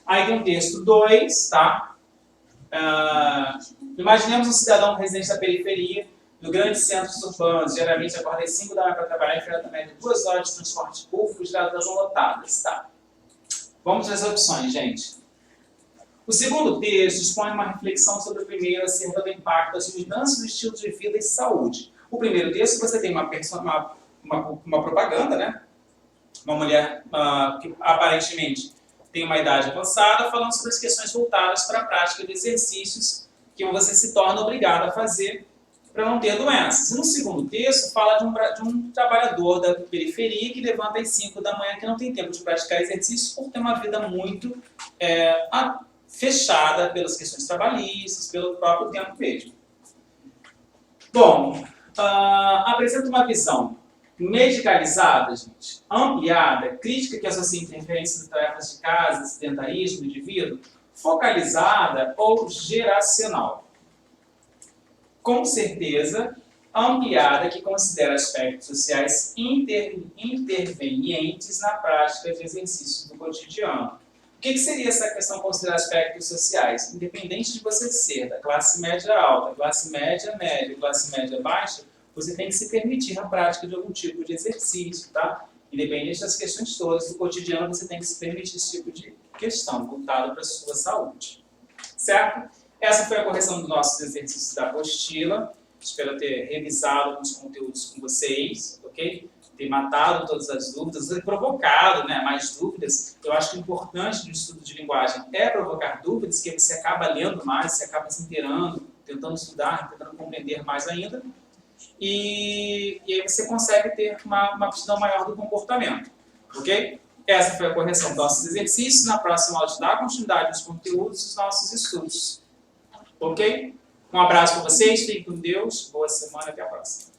[SPEAKER 1] Aí tem o texto 2, tá? Imaginemos um cidadão residente da periferia do grandes centros urbanos, geralmente acorda às 5 da manhã para trabalhar e enfrenta média 2 horas de transporte público gerado das lotadas. Tá. Vamos às opções, gente. O segundo texto expõe uma reflexão sobre o primeiro acerca do impacto das mudanças do estilo de vida e saúde. O primeiro texto, você tem uma propaganda, né? Uma mulher que aparentemente tem uma idade avançada, falando sobre as questões voltadas para a prática de exercícios que você se torna obrigado a fazer para não ter doenças. E no segundo texto, fala de um trabalhador da periferia que levanta às 5 da manhã, que não tem tempo de praticar exercícios por ter uma vida muito fechada pelas questões trabalhistas, pelo próprio tempo mesmo. Bom, apresenta uma visão medicalizada, gente, ampliada, crítica que associa interferências de tarefas de casa, sedentarismo do indivíduo, focalizada ou geracional. Com certeza, ampliada que considera aspectos sociais intervenientes na prática de exercícios do cotidiano. O que seria essa questão de considerar aspectos sociais? Independente de você ser da classe média alta, classe média média, classe média baixa, você tem que se permitir a prática de algum tipo de exercício, tá? Independente das questões todas do cotidiano, você tem que se permitir esse tipo de questão voltada para a sua saúde. Certo? Essa foi a correção dos nossos exercícios da apostila. Espero ter revisado alguns conteúdos com vocês, ok? ter matado todas as dúvidas, ter provocado, né, mais dúvidas. Eu acho que o importante do estudo de linguagem é provocar dúvidas, que você acaba lendo mais, você acaba se inteirando, tentando estudar, tentando compreender mais ainda. E aí você consegue ter uma visão maior do comportamento. Ok? Essa foi a correção dos nossos exercícios. Na próxima aula, dar continuidade aos conteúdos dos nossos estudos. Ok? Um abraço para vocês, fiquem com Deus, boa semana, até a próxima.